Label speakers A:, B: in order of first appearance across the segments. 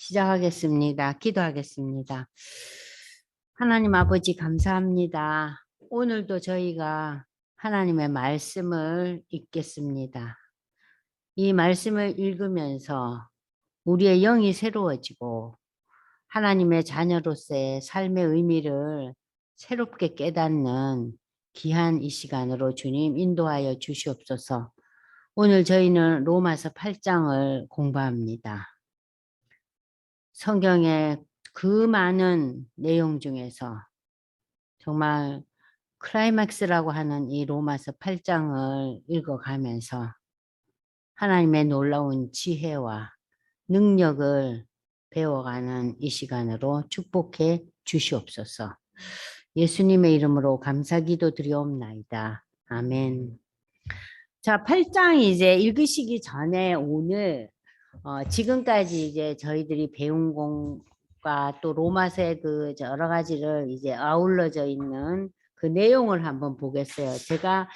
A: 시작하겠습니다. 기도하겠습니다. 하나님 아버지 감사합니다. 오늘도 저희가 하나님의 말씀을 읽겠습니다. 이 말씀을 읽으면서 우리의 영이 새로워지고 하나님의 자녀로서의 삶의 의미를 새롭게 깨닫는 귀한 이 시간으로 주님 인도하여 주시옵소서. 오늘 저희는 로마서 8장을 공부합니다. 성경의 그 많은 내용 중에서 정말 클라이맥스라고 하는 이 로마서 8장을 읽어가면서 하나님의 놀라운 지혜와 능력을 배워가는 이 시간으로 축복해 주시옵소서. 예수님의 이름으로 감사기도 드리옵나이다. 아멘. 자, 8장 이제 읽으시기 전에 오늘 지금까지 이제 저희들이 배운 공과 또 로마서의 그 여러 가지를 이제 아울러져 있는 그 내용을 한번 보겠어요. 제가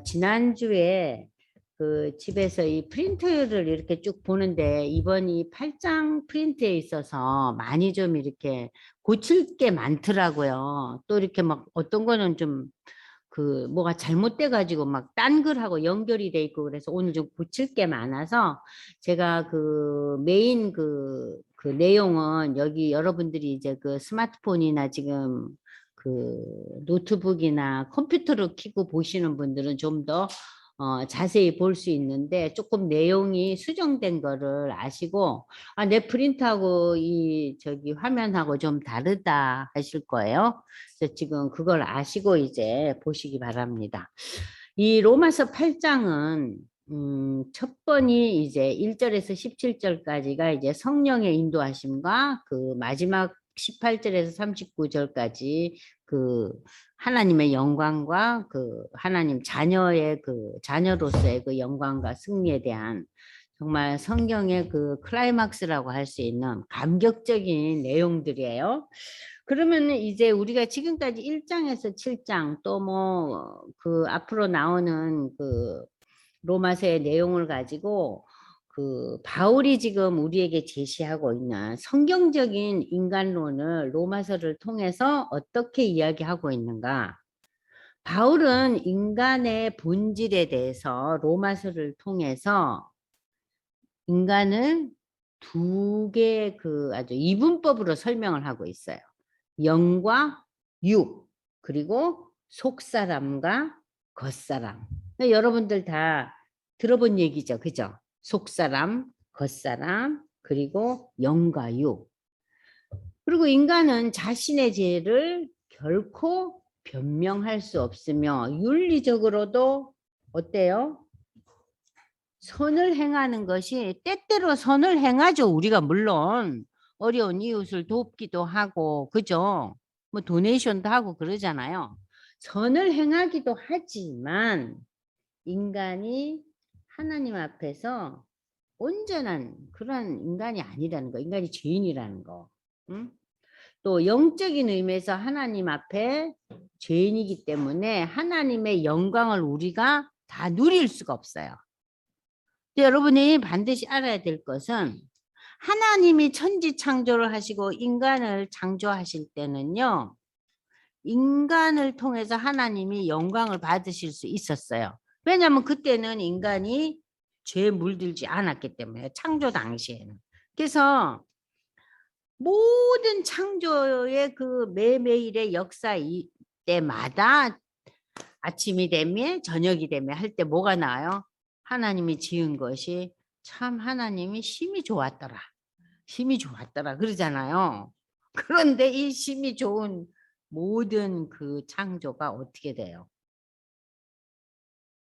A: 지난주에 그 집에서 이 프린트를 이렇게 쭉 보는데 이번이 8장 프린트에 있어서 많이 좀 이렇게 고칠 게 많더라고요. 또 이렇게 막 어떤 거는 좀 그 뭐가 잘못돼 가지고 막 딴 글하고 연결이 돼 있고 그래서 오늘 좀 고칠 게 많아서 제가 그 메인 그 내용은 여기 여러분들이 이제 그 스마트폰이나 지금 그 노트북이나 컴퓨터로 켜고 보시는 분들은 좀 더 자세히 볼 수 있는데 조금 내용이 수정된 거를 아시고 아, 내 프린트하고 이 저기 화면하고 좀 다르다 하실 거예요. 그래서 지금 그걸 아시고 이제 보시기 바랍니다. 이 로마서 8장은 첫 번이 이제 1절에서 17절까지가 이제 성령의 인도하심과 그 마지막 18절에서 39절까지 그 하나님의 영광과 그 하나님 자녀의 그 자녀로서의 그 영광과 승리에 대한 정말 성경의 그 클라이막스라고 할 수 있는 감격적인 내용들이에요. 그러면 이제 우리가 지금까지 1장에서 7장 또 뭐 그 앞으로 나오는 그 로마서의 내용을 가지고 그 바울이 지금 우리에게 제시하고 있는 성경적인 인간론을 로마서를 통해서 어떻게 이야기하고 있는가? 바울은 인간의 본질에 대해서 로마서를 통해서 인간을 두 개의 그 아주 이분법으로 설명을 하고 있어요. 영과 육, 그리고 속사람과 겉사람. 여러분들 다 들어본 얘기죠. 그죠? 속사람, 겉사람, 그리고 영과 육. 그리고 인간은 자신의 죄를 결코 변명할 수 없으며 윤리적으로도 어때요? 선을 행하는 것이 때때로 선을 행하죠. 우리가 물론 어려운 이웃을 돕기도 하고 그죠? 뭐 도네이션도 하고 그러잖아요. 선을 행하기도 하지만 인간이 하나님 앞에서 온전한 그런 인간이 아니라는 거. 인간이 죄인이라는 거. 응? 또 영적인 의미에서 하나님 앞에 죄인이기 때문에 하나님의 영광을 우리가 다 누릴 수가 없어요. 여러분이 반드시 알아야 될 것은 하나님이 천지 창조를 하시고 인간을 창조하실 때는요. 인간을 통해서 하나님이 영광을 받으실 수 있었어요. 왜냐하면 그때는 인간이 죄에 물들지 않았기 때문에 창조 당시에는. 그래서 모든 창조의 그 매매일의 역사 때마다 아침이 되면 저녁이 되면 할 때 뭐가 나와요? 하나님이 지은 것이 참 하나님이 심히 좋았더라. 심히 좋았더라 그러잖아요. 그런데 이 심히 좋은 모든 그 창조가 어떻게 돼요?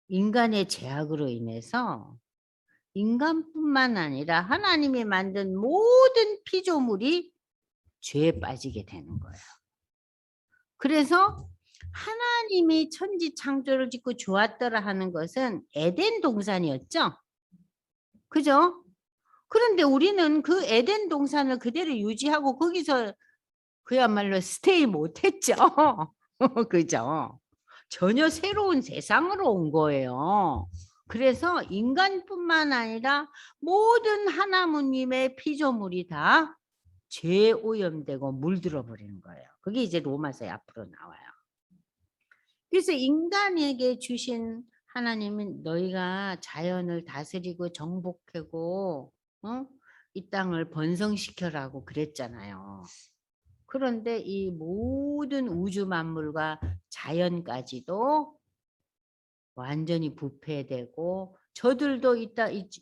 A: 인간의 죄악으로 인해서 인간뿐만 아니라 하나님이 만든 모든 피조물이 죄에 빠지게 되는 거예요. 그래서 하나님이 천지 창조를 짓고 좋았더라 하는 것은 에덴 동산이었죠. 그죠? 그런데 우리는 그 에덴 동산을 그대로 유지하고 거기서 그야말로 스테이 못했죠. 그죠? 전혀 새로운 세상으로 온 거예요. 그래서 인간뿐만 아니라 모든 하나님의 피조물이 다 죄 오염되고 물들어 버리는 거예요. 그게 이제 로마서에 앞으로 나와요. 그래서 인간에게 주신 하나님은 너희가 자연을 다스리고 정복하고 이 땅을 번성시켜라고 그랬잖아요. 그런데 이 모든 우주 만물과 자연까지도 완전히 부패되고 저들도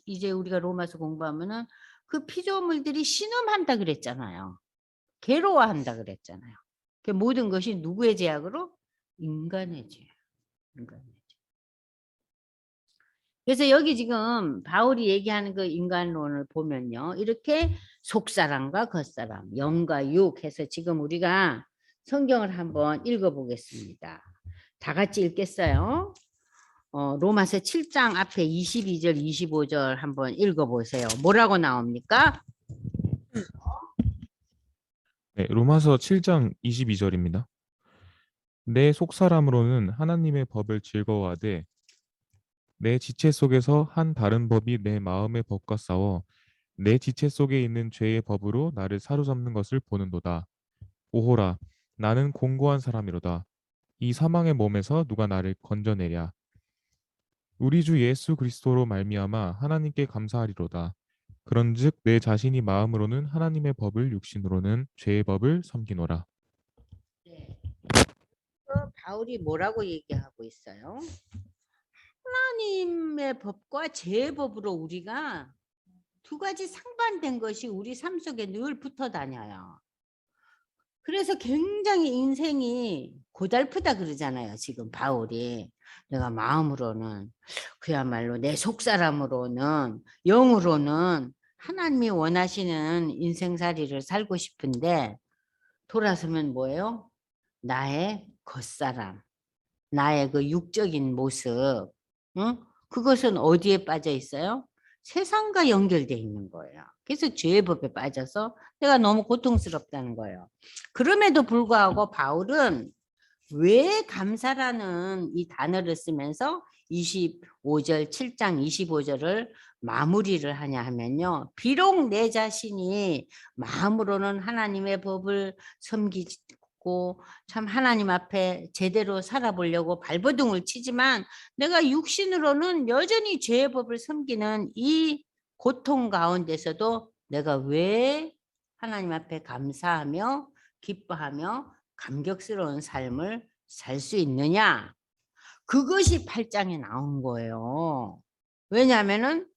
A: 이제 우리가 로마서 공부하면은 그 피조물들이 신음한다 그랬잖아요. 괴로워한다 그랬잖아요. 그 모든 것이 누구의 죄악으로? 인간의 죄. 인간의 죄. 그래서 여기 지금 바울이 얘기하는 그 인간론을 보면요. 이렇게 속사람과 겉사람, 영과 육 해서 지금 우리가 성경을 한번 읽어보겠습니다. 다 같이 읽겠어요. 로마서 7장 앞에 22절, 25절 한번 읽어보세요. 뭐라고 나옵니까?
B: 네, 로마서 7장 22절입니다. 내 속사람으로는 하나님의 법을 즐거워하되 내 지체 속에서 한 다른 법이 내 마음의 법과 싸워 내 지체 속에 있는 죄의 법으로 나를 사로잡는 것을 보는도다. 오호라, 나는 공고한 사람이로다. 이 사망의 몸에서 누가 나를 건져내랴. 우리 주 예수 그리스도로 말미암아 하나님께 감사하리로다. 그런즉 내 자신이 마음으로는 하나님의 법을 육신으로는 죄의 법을 섬기노라.
A: 네. 바울이 뭐라고 얘기하고 있어요? 하나님의 법과 죄의 법으로 우리가 두 가지 상반된 것이 우리 삶 속에 늘 붙어 다녀요. 그래서 굉장히 인생이 고달프다 그러잖아요. 지금 바울이. 내가 마음으로는 그야말로 내 속사람으로는 영으로는 하나님이 원하시는 인생살이를 살고 싶은데 돌아서면 뭐예요? 나의 겉사람, 나의 그 육적인 모습, 응? 그것은 어디에 빠져 있어요? 세상과 연결되어 있는 거예요. 그래서 죄의 법에 빠져서 내가 너무 고통스럽다는 거예요. 그럼에도 불구하고 바울은 왜 감사라는 이 단어를 쓰면서 25절, 7장 25절을 마무리를 하냐 하면요. 비록 내 자신이 마음으로는 하나님의 법을 섬기고 참 하나님 앞에 제대로 살아보려고 발버둥을 치지만 내가 육신으로는 여전히 죄의 법을 섬기는 이 고통 가운데서도 내가 왜 하나님 앞에 감사하며 기뻐하며 감격스러운 삶을 살 수 있느냐? 그것이 8장에 나온 거예요. 왜냐하면은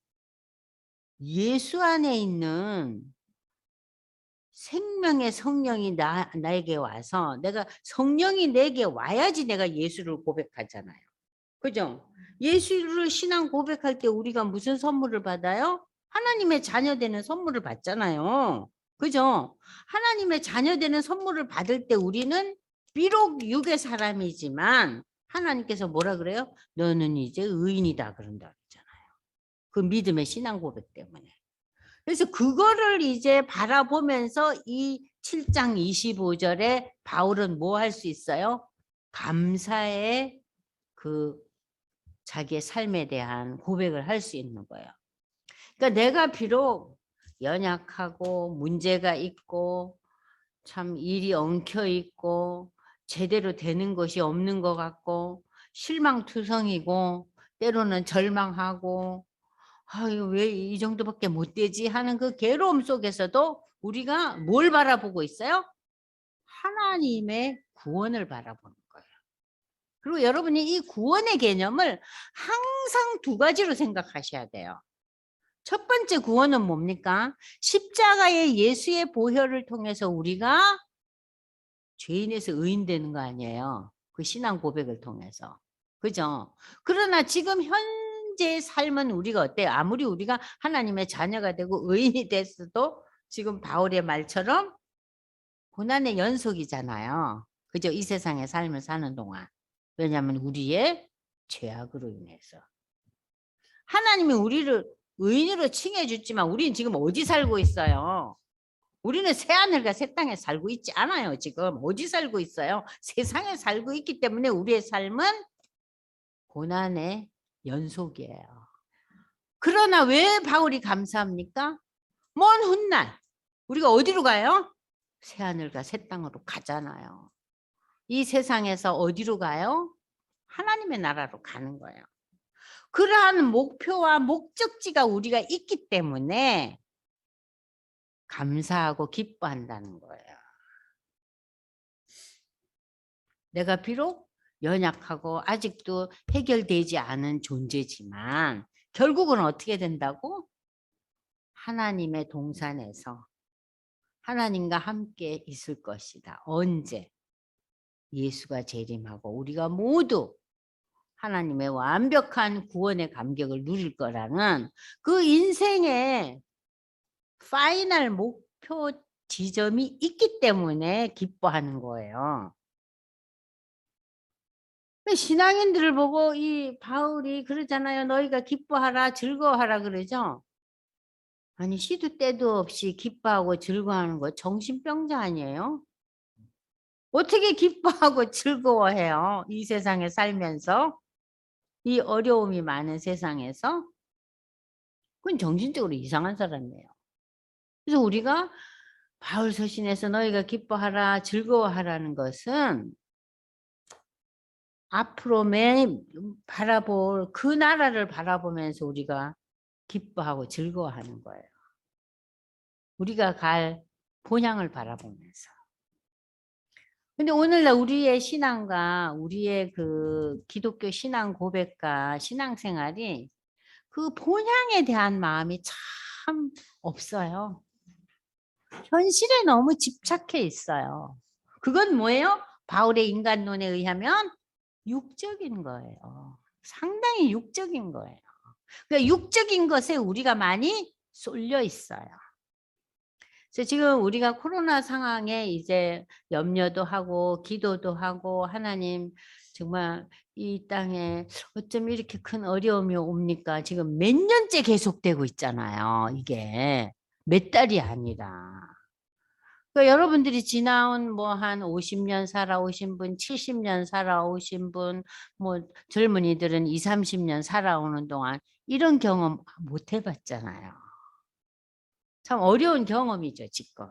A: 예수 안에 있는 생명의 성령이 나에게 와서 내가 성령이 내게 와야지 내가 예수를 고백하잖아요. 그죠? 예수를 신앙 고백할 때 우리가 무슨 선물을 받아요? 하나님의 자녀 되는 선물을 받잖아요. 그죠? 하나님의 자녀 되는 선물을 받을 때 우리는 비록 육의 사람이지만 하나님께서 뭐라 그래요? 너는 이제 의인이다 그런다 그랬잖아요. 그 믿음의 신앙 고백 때문에. 그래서 그거를 이제 바라보면서 이 7장 25절에 바울은 뭐 할 수 있어요? 감사의 그 자기의 삶에 대한 고백을 할 수 있는 거예요. 그러니까 내가 비록 연약하고 문제가 있고 참 일이 엉켜 있고 제대로 되는 것이 없는 것 같고 실망투성이고 때로는 절망하고 아유 왜 이 정도밖에 못 되지 하는 그 괴로움 속에서도 우리가 뭘 바라보고 있어요? 하나님의 구원을 바라보는 거예요. 그리고 여러분이 이 구원의 개념을 항상 두 가지로 생각하셔야 돼요. 첫 번째 구원은 뭡니까? 십자가의 예수의 보혈을 통해서 우리가 죄인에서 의인 되는 거 아니에요. 그 신앙 고백을 통해서. 그죠? 그러나 지금 현재의 삶은 우리가 어때요? 아무리 우리가 하나님의 자녀가 되고 의인이 됐어도 지금 바울의 말처럼 고난의 연속이잖아요. 그죠? 이 세상의 삶을 사는 동안. 왜냐하면 우리의 죄악으로 인해서. 하나님이 우리를 의인으로 칭해 줬지만 우리는 지금 어디 살고 있어요? 우리는 새하늘과 새 땅에 살고 있지 않아요. 지금 어디 살고 있어요? 세상에 살고 있기 때문에 우리의 삶은 고난의 연속이에요. 그러나 왜 바울이 감사합니까? 먼 훗날 우리가 어디로 가요? 새하늘과 새 땅으로 가잖아요. 이 세상에서 어디로 가요? 하나님의 나라로 가는 거예요. 그러한 목표와 목적지가 우리가 있기 때문에 감사하고 기뻐한다는 거예요. 내가 비록 연약하고 아직도 해결되지 않은 존재지만 결국은 어떻게 된다고? 하나님의 동산에서 하나님과 함께 있을 것이다. 언제? 예수가 재림하고 우리가 모두 하나님의 완벽한 구원의 감격을 누릴 거라는 그 인생의 파이널 목표 지점이 있기 때문에 기뻐하는 거예요. 신앙인들을 보고 이 바울이 그러잖아요. 너희가 기뻐하라, 즐거워하라 그러죠. 아니 시도 때도 없이 기뻐하고 즐거워하는 거 정신병자 아니에요? 어떻게 기뻐하고 즐거워해요? 이 세상에 살면서 이 어려움이 많은 세상에서 그건 정신적으로 이상한 사람이에요. 그래서 우리가 바울 서신에서 너희가 기뻐하라, 즐거워하라는 것은 앞으로 바라볼 그 나라를 바라보면서 우리가 기뻐하고 즐거워하는 거예요. 우리가 갈 본향을 바라보면서. 근데 오늘날 우리의 신앙과 우리의 그 기독교 신앙 고백과 신앙생활이 그 본향에 대한 마음이 참 없어요. 현실에 너무 집착해 있어요. 그건 뭐예요? 바울의 인간론에 의하면 육적인 거예요. 상당히 육적인 거예요. 그러니까 육적인 것에 우리가 많이 쏠려 있어요. 그래서 지금 우리가 코로나 상황에 이제 염려도 하고 기도도 하고 하나님 정말 이 땅에 어쩜 이렇게 큰 어려움이 옵니까? 지금 몇 년째 계속되고 있잖아요. 이게 몇 달이 아니라. 그러니까 여러분들이 지나온 뭐 한 50년 살아오신 분, 70년 살아오신 분, 뭐 젊은이들은 20, 30년 살아오는 동안 이런 경험 못 해봤잖아요. 참 어려운 경험이죠, 지금.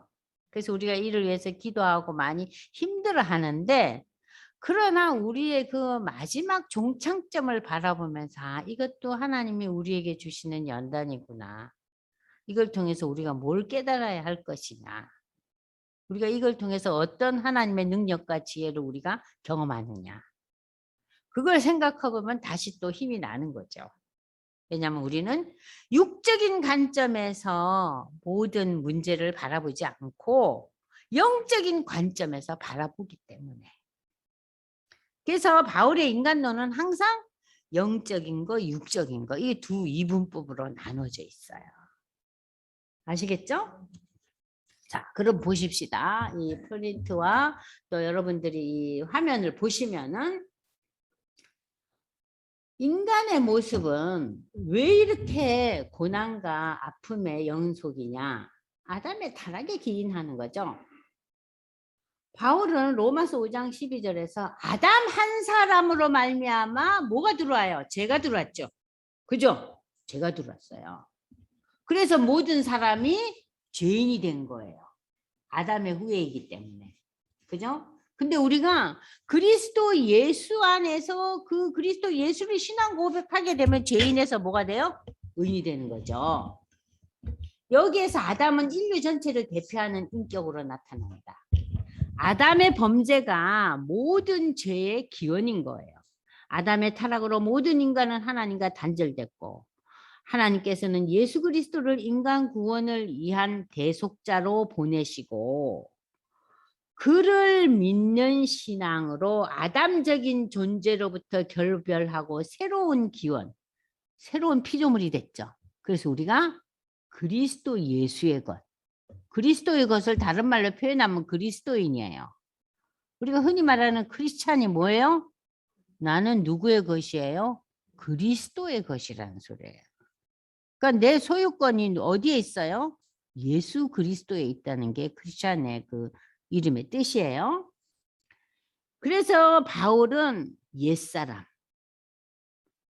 A: 그래서 우리가 이를 위해서 기도하고 많이 힘들어 하는데, 그러나 우리의 그 마지막 종착점을 바라보면서, 아, 이것도 하나님이 우리에게 주시는 연단이구나. 이걸 통해서 우리가 뭘 깨달아야 할 것이냐. 우리가 이걸 통해서 어떤 하나님의 능력과 지혜를 우리가 경험하느냐. 그걸 생각하고 보면 다시 또 힘이 나는 거죠. 왜냐하면 우리는 육적인 관점에서 모든 문제를 바라보지 않고 영적인 관점에서 바라보기 때문에. 그래서 바울의 인간론은 항상 영적인 거, 육적인 거, 이 두 이분법으로 나눠져 있어요. 아시겠죠? 자, 그럼 보십시다. 이 프린트와 또 여러분들이 이 화면을 보시면은 인간의 모습은 왜 이렇게 고난과 아픔의 연속이냐? 아담의 타락에 기인하는 거죠. 바울은 로마서 5장 12절에서 아담 한 사람으로 말미암아 뭐가 들어와요? 죄가 들어왔죠. 그죠? 죄가 들어왔어요. 그래서 모든 사람이 죄인이 된 거예요. 아담의 후예이기 때문에. 그죠? 근데 우리가 그리스도 예수 안에서 그 그리스도 예수를 신앙 고백하게 되면 죄인에서 뭐가 돼요? 의인이 되는 거죠. 여기에서 아담은 인류 전체를 대표하는 인격으로 나타납니다. 아담의 범죄가 모든 죄의 기원인 거예요. 아담의 타락으로 모든 인간은 하나님과 단절됐고 하나님께서는 예수 그리스도를 인간 구원을 위한 대속자로 보내시고 그를 믿는 신앙으로 아담적인 존재로부터 결별하고 새로운 기원, 새로운 피조물이 됐죠. 그래서 우리가 그리스도 예수의 것, 그리스도의 것을 다른 말로 표현하면 그리스도인이에요. 우리가 흔히 말하는 크리스찬이 뭐예요? 나는 누구의 것이에요? 그리스도의 것이라는 소리예요. 그러니까 내 소유권이 어디에 있어요? 예수 그리스도에 있다는 게 크리스찬의 그 이름의 뜻이에요. 그래서 바울은 옛사람,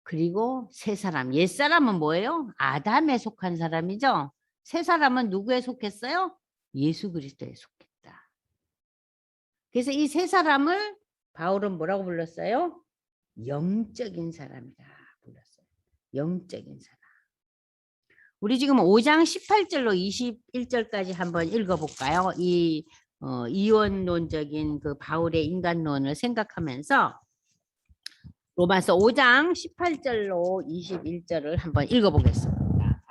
A: 그리고 세 사람. 옛 사람은 뭐예요? 아담에 속한 사람이죠. 세 사람은 누구에 속했어요? 예수 그리스도에 속했다. 그래서 이 세 사람을 바울은 뭐라고 불렀어요? 영적인 사람이라 불렀어요. 영적인 사람. 우리 지금 5장 18절로 21절까지 한번 읽어볼까요? 이 이원론적인 그 바울의 인간론을 생각하면서 로마서 5장 18절로 21절을 한번 읽어보겠습니다.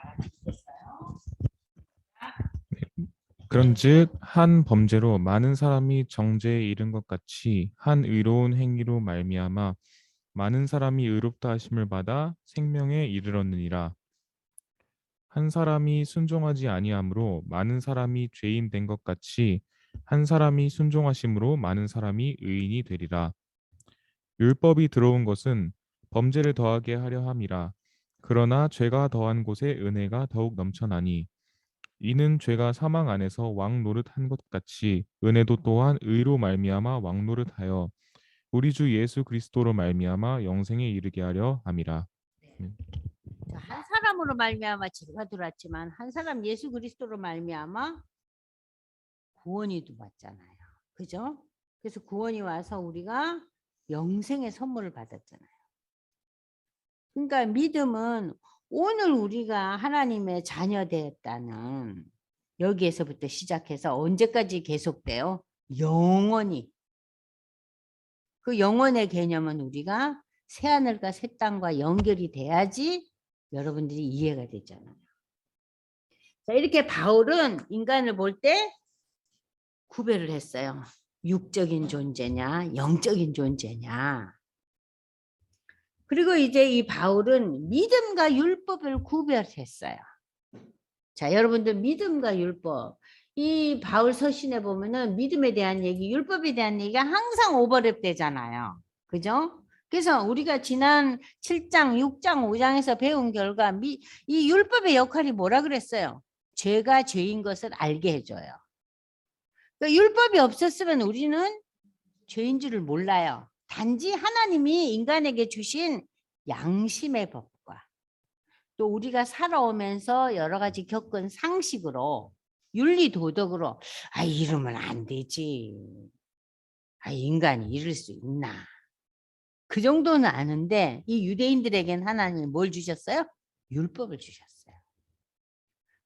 B: 그런즉 한 범죄로 많은 사람이 정죄에 이른 것 같이 한 의로운 행위로 말미암아 많은 사람이 의롭다 하심을 받아 생명에 이르렀느니라. 한 사람이 순종하지 아니함으로 많은 사람이 죄인 된 것 같이 한 사람이 순종하심으로 많은 사람이 의인이 되리라. 율법이 들어온 것은 범죄를 더하게 하려 함이라. 그러나 죄가 더한 곳에 은혜가 더욱 넘쳐나니 이는 죄가 사망 안에서 왕 노릇한 것 같이 은혜도 또한 의로 말미암아 왕 노릇하여 우리 주 예수 그리스도로 말미암아 영생에 이르게 하려 함이라.
A: 한 사람으로 말미암아 죄가 들어왔지만 한 사람 예수 그리스도로 말미암아 구원이 받잖아요. 그죠? 그래서 구원이 와서 우리가 영생의 선물을 받았잖아요. 그러니까 믿음은 오늘 우리가 하나님의 자녀 되었다는 여기에서부터 시작해서 언제까지 계속돼요? 영원히. 그 영원의 개념은 우리가 새하늘과 새 땅과 연결이 돼야지 여러분들이 이해가 되잖아요. 자, 이렇게 바울은 인간을 볼 때 구별을 했어요. 육적인 존재냐, 영적인 존재냐. 그리고 이제 이 바울은 믿음과 율법을 구별했어요. 자, 여러분들 믿음과 율법. 이 바울 서신에 보면은 믿음에 대한 얘기, 율법에 대한 얘기가 항상 오버랩 되잖아요. 그죠? 그래서 우리가 지난 7장, 6장, 5장에서 배운 결과 이 율법의 역할이 뭐라 그랬어요? 죄가 죄인 것을 알게 해줘요. 그러니까 율법이 없었으면 우리는 죄인 줄을 몰라요. 단지 하나님이 인간에게 주신 양심의 법과 또 우리가 살아오면서 여러 가지 겪은 상식으로 윤리 도덕으로 이러면 안 되지. 인간이 이럴 수 있나. 그 정도는 아는데 이 유대인들에겐 하나님이 뭘 주셨어요? 율법을 주셨어요.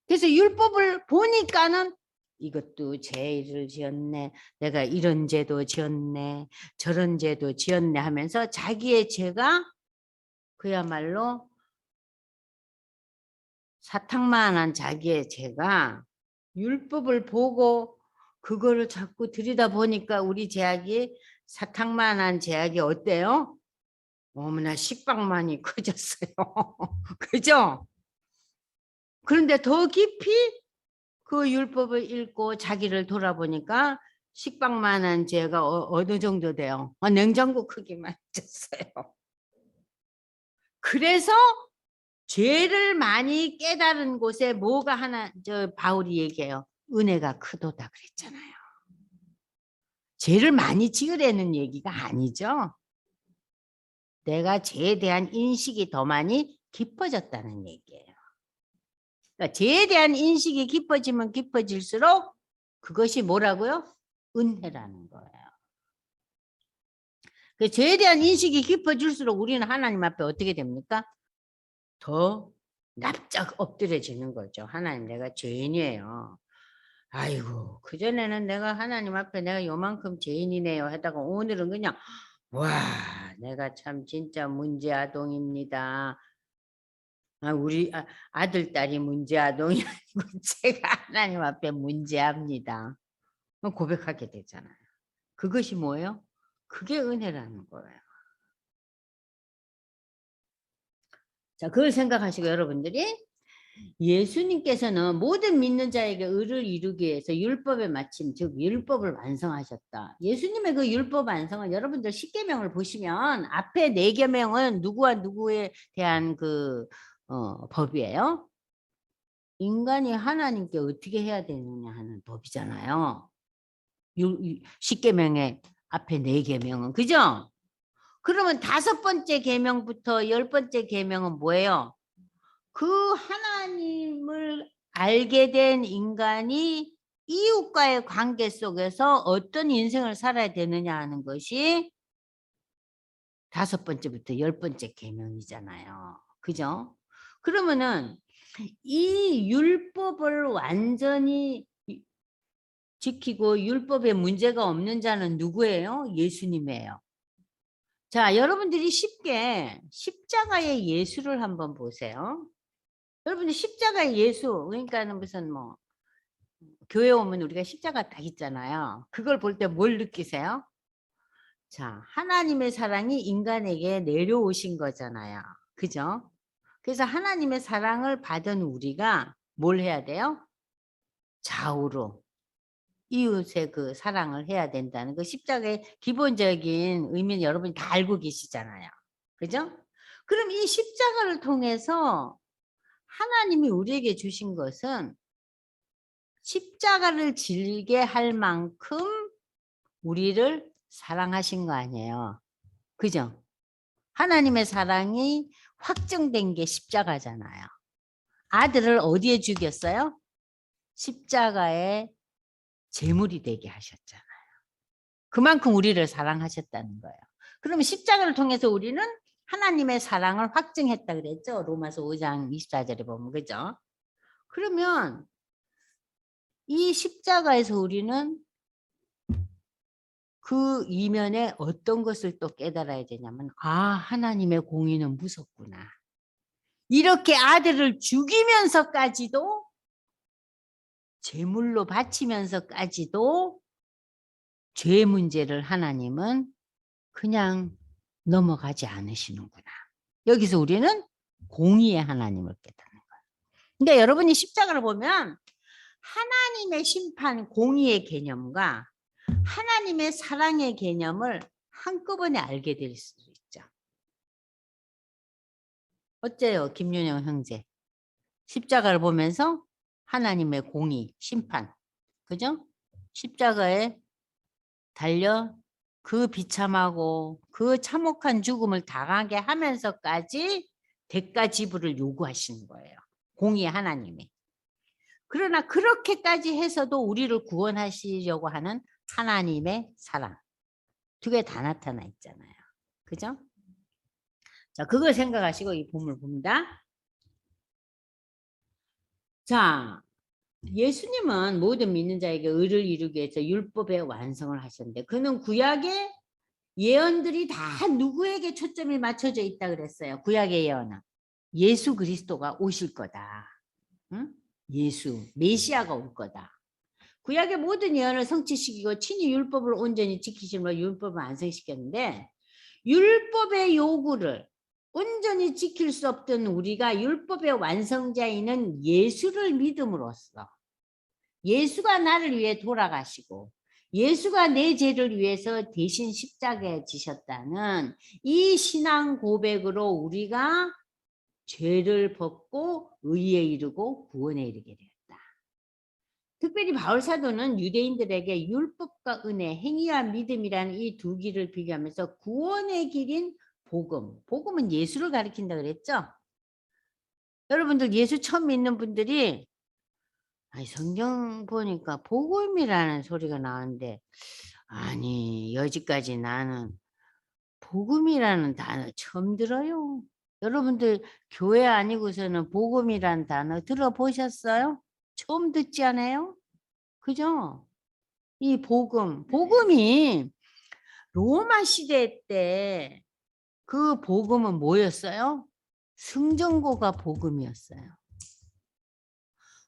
A: 그래서 율법을 보니까는 이것도 죄를 지었네. 내가 이런 죄도 지었네. 저런 죄도 지었네 하면서 자기의 죄가 그야말로 사탕만한 자기의 죄가 율법을 보고 그거를 자꾸 들여다보니까 우리 제약이 사탕만한 제약이 어때요? 어머나 식빵만이 커졌어요. 그죠? 그런데 더 깊이 그 율법을 읽고 자기를 돌아보니까 식빵만한 죄가 어느 정도 돼요? 냉장고 크기만 졌어요. 그래서 죄를 많이 깨달은 곳에 뭐가 하나 바울이 얘기해요. 은혜가 크도다 그랬잖아요. 죄를 많이 지으려는 얘기가 아니죠. 내가 죄에 대한 인식이 더 많이 깊어졌다는 얘기예요. 그러니까 죄에 대한 인식이 깊어지면 깊어질수록 그것이 뭐라고요? 은혜라는 거예요. 그 죄에 대한 인식이 깊어질수록 우리는 하나님 앞에 어떻게 됩니까? 더 납작 엎드려지는 거죠. 하나님, 내가 죄인이에요. 아이고, 그전에는 내가 하나님 앞에 내가 요만큼 죄인이네요 하다가 오늘은 그냥 와, 내가 참 진짜 문제아동입니다. 우리 아들, 딸이 문제아동이 아니고 제가 하나님 앞에 문제합니다. 고백하게 되잖아요. 그것이 뭐예요? 그게 은혜라는 거예요. 자, 그걸 생각하시고 여러분들이 예수님께서는 모든 믿는 자에게 의를 이루기 위해서 율법의 마침, 즉 율법을 완성하셨다. 예수님의 그 율법 완성은 여러분들 십계명을 보시면 앞에 4계명은 누구와 누구에 대한 그 법이에요. 인간이 하나님께 어떻게 해야 되느냐 하는 법이잖아요. 십계명의 앞에 4계명은 그죠? 그러면 5번째 계명부터 10번째 계명은 뭐예요? 그 하나님을 알게 된 인간이 이웃과의 관계 속에서 어떤 인생을 살아야 되느냐 하는 것이 5번째부터 10번째 계명이잖아요. 그죠? 그러면은 이 율법을 완전히 지키고 율법에 문제가 없는 자는 누구예요? 예수님이에요. 자, 여러분들이 쉽게 십자가의 예수를 한번 보세요. 여러분들 십자가의 예수, 그러니까는 무슨 뭐 교회 오면 우리가 십자가 딱 있잖아요. 그걸 볼 때 뭘 느끼세요? 자, 하나님의 사랑이 인간에게 내려오신 거잖아요. 그죠? 그래서 하나님의 사랑을 받은 우리가 뭘 해야 돼요? 좌우로 이웃의 그 사랑을 해야 된다는 그 십자가의 기본적인 의미는 여러분이 다 알고 계시잖아요. 그죠? 그럼 이 십자가를 통해서 하나님이 우리에게 주신 것은 십자가를 질게 할 만큼 우리를 사랑하신 거 아니에요. 그죠? 하나님의 사랑이 확정된 게 십자가잖아요. 아들을 어디에 죽였어요? 십자가에 제물이 되게 하셨잖아요. 그만큼 우리를 사랑하셨다는 거예요. 그러면 십자가를 통해서 우리는 하나님의 사랑을 확증했다 그랬죠. 로마서 5장 24절에 보면. 그죠? 그러면 이 십자가에서 우리는 그 이면에 어떤 것을 또 깨달아야 되냐면, 아, 하나님의 공의는 무섭구나. 이렇게 아들을 죽이면서까지도, 제물로 바치면서까지도 죄 문제를 하나님은 그냥 넘어가지 않으시는구나. 여기서 우리는 공의의 하나님을 깨닫는 거예요. 그러니까 여러분이 십자가를 보면 하나님의 심판, 공의의 개념과 하나님의 사랑의 개념을 한꺼번에 알게 될 수도 있죠. 어째요, 김윤영 형제? 십자가를 보면서 하나님의 공의, 심판, 그죠? 십자가에 달려 그 비참하고 그 참혹한 죽음을 당하게 하면서까지 대가 지불을 요구하시는 거예요. 공의 하나님이. 그러나 그렇게까지 해서도 우리를 구원하시려고 하는 하나님의 사랑. 두 개 다 나타나 있잖아요. 그죠? 자, 그걸 생각하시고 이 본문을 봅니다. 자, 예수님은 모든 믿는 자에게 의를 이루기 위해서 율법의 완성을 하셨는데 그는 구약의 예언들이 다 누구에게 초점이 맞춰져 있다 그랬어요. 구약의 예언은 예수 그리스도가 오실 거다. 응? 예수, 메시아가 올 거다. 구약의 모든 예언을 성취시키고 친히 율법을 온전히 지키시는 율법을 완성시켰는데 율법의 요구를 온전히 지킬 수 없던 우리가 율법의 완성자이는 예수를 믿음으로써 예수가 나를 위해 돌아가시고 예수가 내 죄를 위해서 대신 십자가에 지셨다는 이 신앙 고백으로 우리가 죄를 벗고 의에 이르고 구원에 이르게 되었다. 특별히 바울 사도는 유대인들에게 율법과 은혜, 행위와 믿음이라는 이 두 길을 비교하면서 구원의 길인 복음, 복음은 예수를 가리킨다 그랬죠? 여러분들 예수 처음 믿는 분들이 아니, 성경 보니까 복음이라는 소리가 나오는데 아니 여지까지 나는 복음이라는 단어 처음 들어요. 여러분들 교회 아니고서는 복음이라는 단어 들어보셨어요? 처음 듣지 않아요? 그죠? 이 복음이 로마 시대 때 그 복음은 뭐였어요? 승전고가 복음이었어요.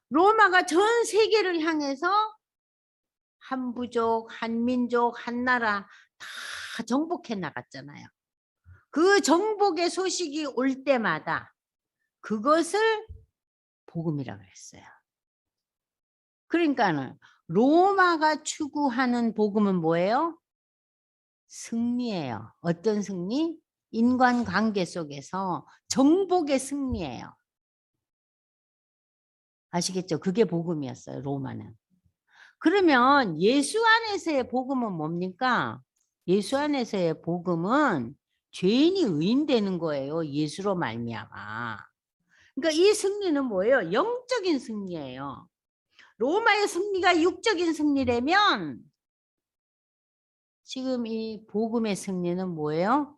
A: 로마가 전 세계를 향해서 한 부족, 한 민족, 한 나라 다 정복해 나갔잖아요. 그 정복의 소식이 올 때마다 그것을 복음이라고 했어요. 그러니까는 로마가 추구하는 복음은 뭐예요? 승리예요. 어떤 승리? 인간관계 속에서 정복의 승리예요. 아시겠죠? 그게 복음이었어요. 로마는. 그러면 예수 안에서의 복음은 뭡니까? 예수 안에서의 복음은 죄인이 의인 되는 거예요. 예수로 말미암아. 그러니까 이 승리는 뭐예요? 영적인 승리예요. 로마의 승리가 육적인 승리라면 지금 이 복음의 승리는 뭐예요?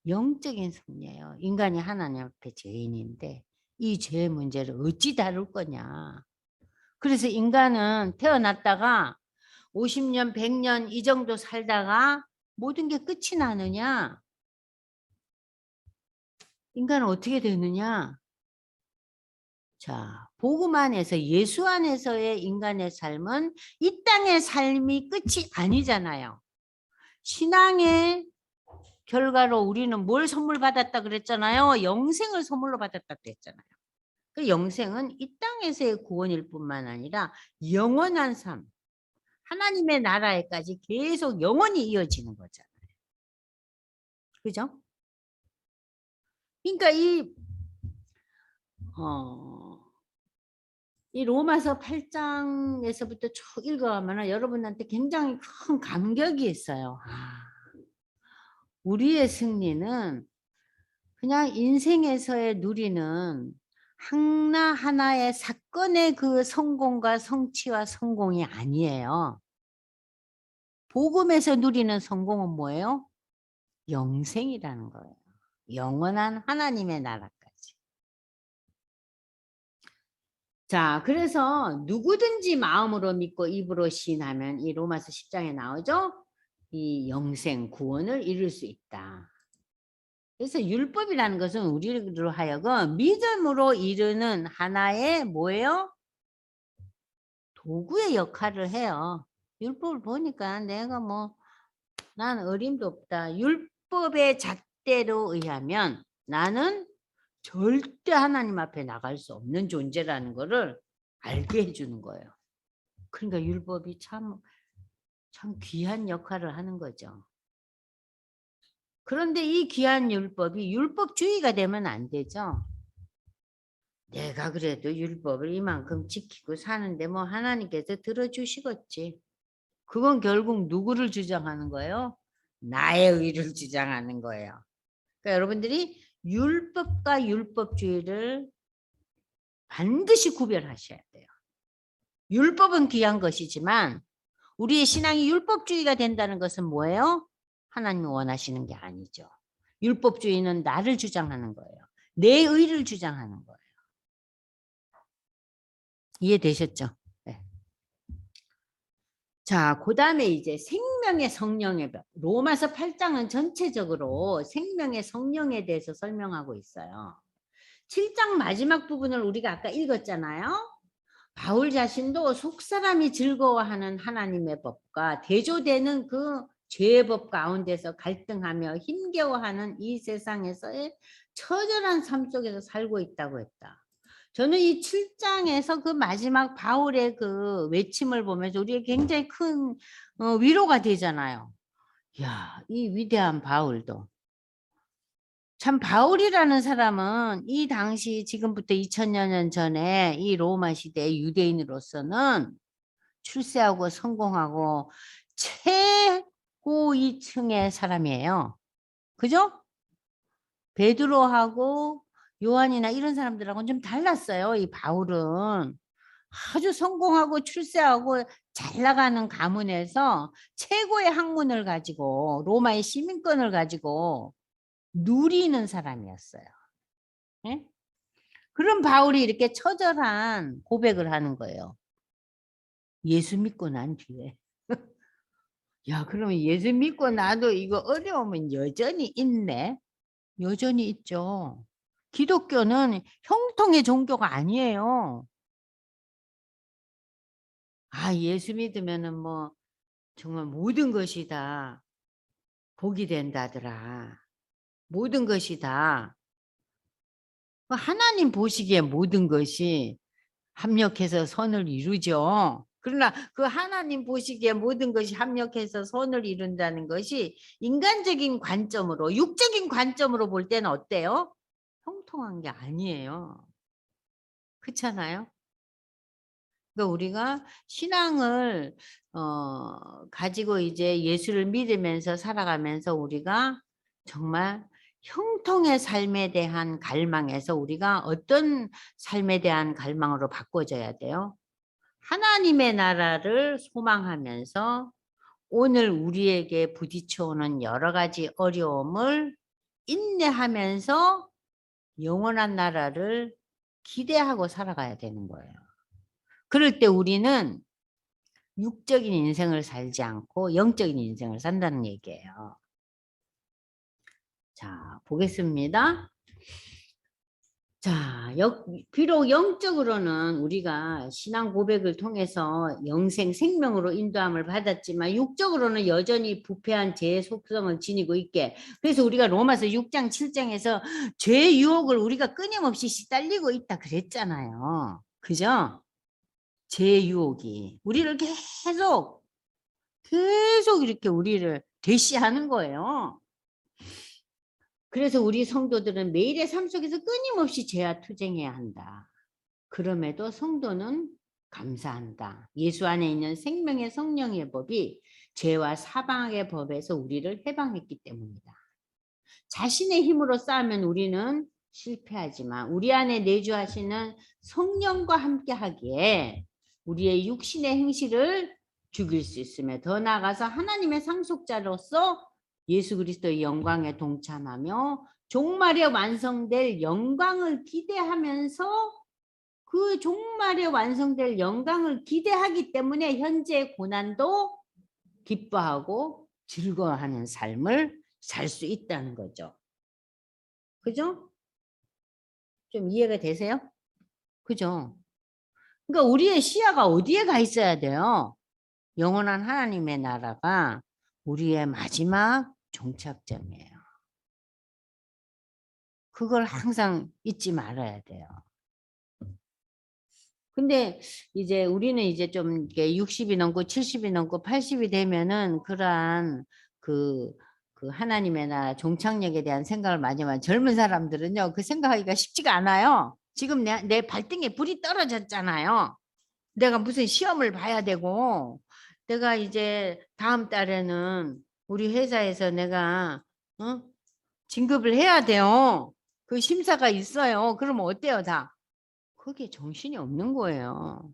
A: 영적인 승리예요. 인간이 하나님 앞에 죄인인데 이 죄의 문제를 어찌 다룰 거냐. 그래서 인간은 태어났다가 50년, 100년 이 정도 살다가 모든 게 끝이 나느냐? 인간은 어떻게 되느냐? 자, 복음 안에서 예수 안에서의 인간의 삶은 이 땅의 삶이 끝이 아니잖아요. 신앙의 결과로 우리는 뭘 선물 받았다 그랬잖아요. 영생을 선물로 받았다 그랬잖아요. 그 영생은 이 땅에서의 구원일 뿐만 아니라 영원한 삶, 하나님의 나라에까지 계속 영원히 이어지는 거잖아요. 그죠? 그러니까 이 로마서 8장에서부터 쭉 읽어가면 여러분한테 굉장히 큰 감격이 있어요. 우리의 승리는 그냥 인생에서의 누리는 하나하나의 사건의 그 성공과 성취와 성공이 아니에요. 복음에서 누리는 성공은 뭐예요? 영생이라는 거예요. 영원한 하나님의 나라까지. 자, 그래서 누구든지 마음으로 믿고 입으로 시인하면 이 로마서 10장에 나오죠? 이 영생 구원을 이룰 수 있다. 그래서 율법이라는 것은 우리로 하여금 믿음으로 이루는 하나의 뭐예요? 도구의 역할을 해요. 율법을 보니까 내가 난 어림도 없다. 율법의 잣대로 의하면 나는 절대 하나님 앞에 나갈 수 없는 존재라는 거를 알게 해주는 거예요. 그러니까 율법이 참 귀한 역할을 하는 거죠. 그런데 이 귀한 율법이 율법주의가 되면 안 되죠. 내가 그래도 율법을 이만큼 지키고 사는데 하나님께서 들어주시겠지. 그건 결국 누구를 주장하는 거예요? 나의 의를 주장하는 거예요. 그러니까 여러분들이 율법과 율법주의를 반드시 구별하셔야 돼요. 율법은 귀한 것이지만 우리의 신앙이 율법주의가 된다는 것은 뭐예요? 하나님이 원하시는 게 아니죠. 율법주의는 나를 주장하는 거예요. 내 의를 주장하는 거예요. 이해되셨죠? 네. 자, 그 다음에 이제 생명의 성령의 법. 로마서 8장은 전체적으로 생명의 성령에 대해서 설명하고 있어요. 7장 마지막 부분을 우리가 아까 읽었잖아요. 바울 자신도 속사람이 즐거워하는 하나님의 법과 대조되는 그 죄의 법 가운데서 갈등하며 힘겨워하는 이 세상에서의 처절한 삶 속에서 살고 있다고 했다. 저는 이 7장에서 그 마지막 바울의 그 외침을 보면서 우리가 굉장히 큰 위로가 되잖아요. 야, 이 위대한 바울도. 참 바울이라는 사람은 이 당시 지금부터 2000여 년 전에 이 로마 시대의 유대인으로서는 출세하고 성공하고 최고위층의 사람이에요. 그죠? 베드로하고 요한이나 이런 사람들하고는 좀 달랐어요. 이 바울은 아주 성공하고 출세하고 잘 나가는 가문에서 최고의 학문을 가지고 로마의 시민권을 가지고 누리는 사람이었어요. 예? 그런 바울이 이렇게 처절한 고백을 하는 거예요. 예수 믿고 난 뒤에. 야, 그러면 예수 믿고 나도 이거 어려움은 여전히 있네. 여전히 있죠. 기독교는 형통의 종교가 아니에요. 예수 믿으면은 정말 모든 것이 다 복이 된다더라. 모든 것이 다 하나님 보시기에 모든 것이 합력해서 선을 이루죠. 그러나 그 하나님 보시기에 모든 것이 합력해서 선을 이룬다는 것이 인간적인 관점으로, 육적인 관점으로 볼 때는 어때요? 형통한 게 아니에요. 그렇잖아요? 그러니까 우리가 신앙을 가지고 이제 예수를 믿으면서 살아가면서 우리가 정말 형통의 삶에 대한 갈망에서 우리가 어떤 삶에 대한 갈망으로 바꿔줘야 돼요? 하나님의 나라를 소망하면서 오늘 우리에게 부딪혀오는 여러 가지 어려움을 인내하면서 영원한 나라를 기대하고 살아가야 되는 거예요. 그럴 때 우리는 육적인 인생을 살지 않고 영적인 인생을 산다는 얘기예요. 자, 보겠습니다. 자, 비록 영적으로는 우리가 신앙 고백을 통해서 영생 생명으로 인도함을 받았지만 육적으로는 여전히 부패한 죄의 속성을 지니고 있게, 그래서 우리가 로마서 6장 7장에서 죄의 유혹을 우리가 끊임없이 시달리고 있다 그랬잖아요. 그죠? 죄의 유혹이 우리를 계속 이렇게 우리를 대시하는 거예요. 그래서 우리 성도들은 매일의 삶 속에서 끊임없이 죄와 투쟁해야 한다. 그럼에도 성도는 감사한다. 예수 안에 있는 생명의 성령의 법이 죄와 사방의 법에서 우리를 해방했기 때문이다. 자신의 힘으로 싸우면 우리는 실패하지만 우리 안에 내주하시는 성령과 함께 하기에 우리의 육신의 행실을 죽일 수 있으며 더 나아가서 하나님의 상속자로서 예수 그리스도의 영광에 동참하며 종말에 완성될 영광을 기대하면서 그 종말에 완성될 영광을 기대하기 때문에 현재 고난도 기뻐하고 즐거워하는 삶을 살 수 있다는 거죠. 그죠? 좀 이해가 되세요? 그죠? 그러니까 우리의 시야가 어디에 가 있어야 돼요? 영원한 하나님의 나라가 우리의 마지막 종착점이에요. 그걸 항상 잊지 말아야 돼요. 근데 이제 우리는 이제 좀 60이 넘고 70이 넘고 80이 되면은 그러한 그 하나님의 나라 종착역에 대한 생각을 많이 하면 젊은 사람들은요, 그 생각하기가 쉽지가 않아요. 지금 내 발등에 불이 떨어졌잖아요. 내가 무슨 시험을 봐야 되고, 내가 이제 다음 달에는 우리 회사에서 내가 진급을 해야 돼요. 그 심사가 있어요. 그러면 어때요, 다? 거기에 정신이 없는 거예요.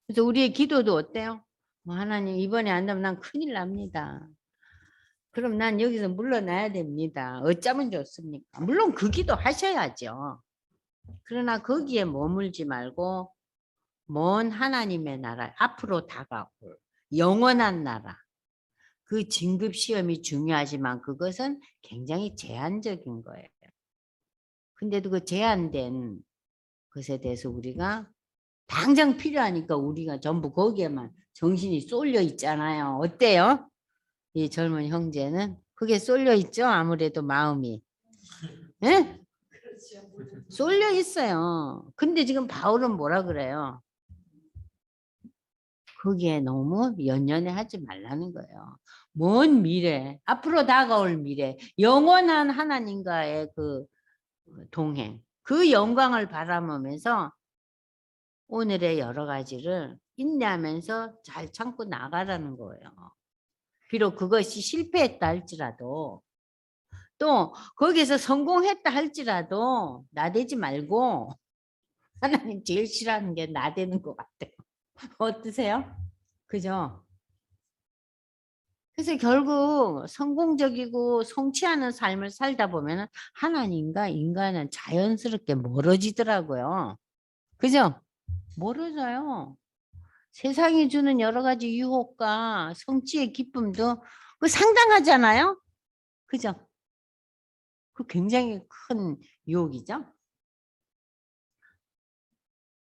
A: 그래서 우리의 기도도 어때요? 하나님 이번에 안 되면 난 큰일 납니다. 그럼 난 여기서 물러나야 됩니다. 어쩌면 좋습니까? 물론 그 기도 하셔야죠. 그러나 거기에 머물지 말고 먼 하나님의 나라, 앞으로 다가올 영원한 나라, 그 진급 시험이 중요하지만 그것은 굉장히 제한적인 거예요. 근데도 그 제한된 것에 대해서 우리가 당장 필요하니까 우리가 전부 거기에만 정신이 쏠려 있잖아요. 어때요? 이 젊은 형제는 그게 쏠려 있죠. 아무래도 마음이. 예? 쏠려 있어요. 근데 지금 바울은 뭐라 그래요? 거기에 너무 연연해 하지 말라는 거예요. 먼 미래, 앞으로 다가올 미래, 영원한 하나님과의 그 동행, 그 영광을 바라보면서 오늘의 여러 가지를 인내하면서 잘 참고 나가라는 거예요. 비록 그것이 실패했다 할지라도, 또 거기에서 성공했다 할지라도 나대지 말고, 하나님 제일 싫어하는 게 나대는 것 같아요. 어떠세요? 그죠? 그래서 결국 성공적이고 성취하는 삶을 살다 보면 하나님과 인간은 자연스럽게 멀어지더라고요. 그죠? 멀어져요. 세상이 주는 여러 가지 유혹과 성취의 기쁨도 그 상당하잖아요. 그죠? 그 굉장히 큰 유혹이죠.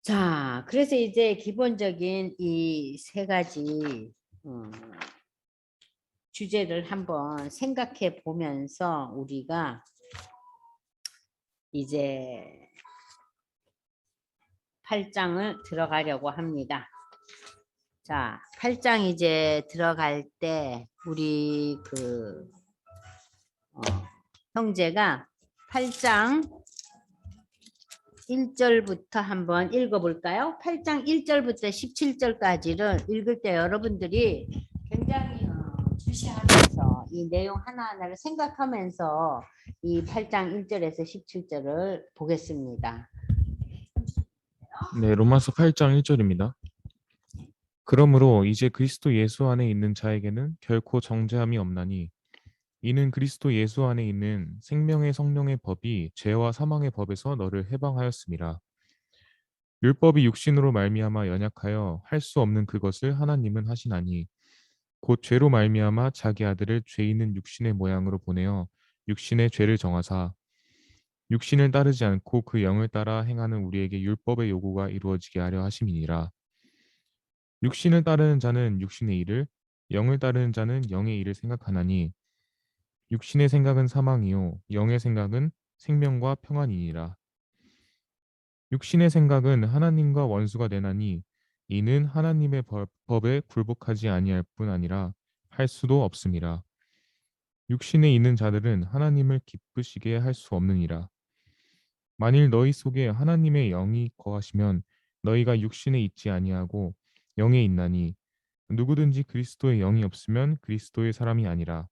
A: 자, 그래서 이제 기본적인 이 세 가지 주제를 한번 생각해 보면서 우리가 이제 8장을 들어가려고 합니다. 자, 8장 이제 들어갈 때 우리 형제가 8장 1절부터 한번 읽어볼까요? 8장 1절부터 17절까지를 읽을 때 여러분들이 굉장히 주시하면서 이 내용 하나하나를 생각하면서 이 8장 1절에서 17절을 보겠습니다.
B: 네, 로마서 8장 1절입니다. 그러므로 이제 그리스도 예수 안에 있는 자에게는 결코 정죄함이 없나니 이는 그리스도 예수 안에 있는 생명의 성령의 법이 죄와 사망의 법에서 너를 해방하였음이라. 율법이 육신으로 말미암아 연약하여 할 수 없는 그것을 하나님은 하시나니 곧 죄로 말미암아 자기 아들을 죄 있는 육신의 모양으로 보내어 육신의 죄를 정하사 육신을 따르지 않고 그 영을 따라 행하는 우리에게 율법의 요구가 이루어지게 하려 하심이니라. 육신을 따르는 자는 육신의 일을, 영을 따르는 자는 영의 일을 생각하나니 육신의 생각은 사망이요 영의 생각은 생명과 평안이니라. 육신의 생각은 하나님과 원수가 되나니 이는 하나님의 법에 굴복하지 아니할 뿐 아니라 할 수도 없음이라. 육신에 있는 자들은 하나님을 기쁘시게 할 수 없느니라. 만일 너희 속에 하나님의 영이 거하시면 너희가 육신에 있지 아니하고 영에 있나니 누구든지 그리스도의 영이 없으면 그리스도의 사람이 아니라.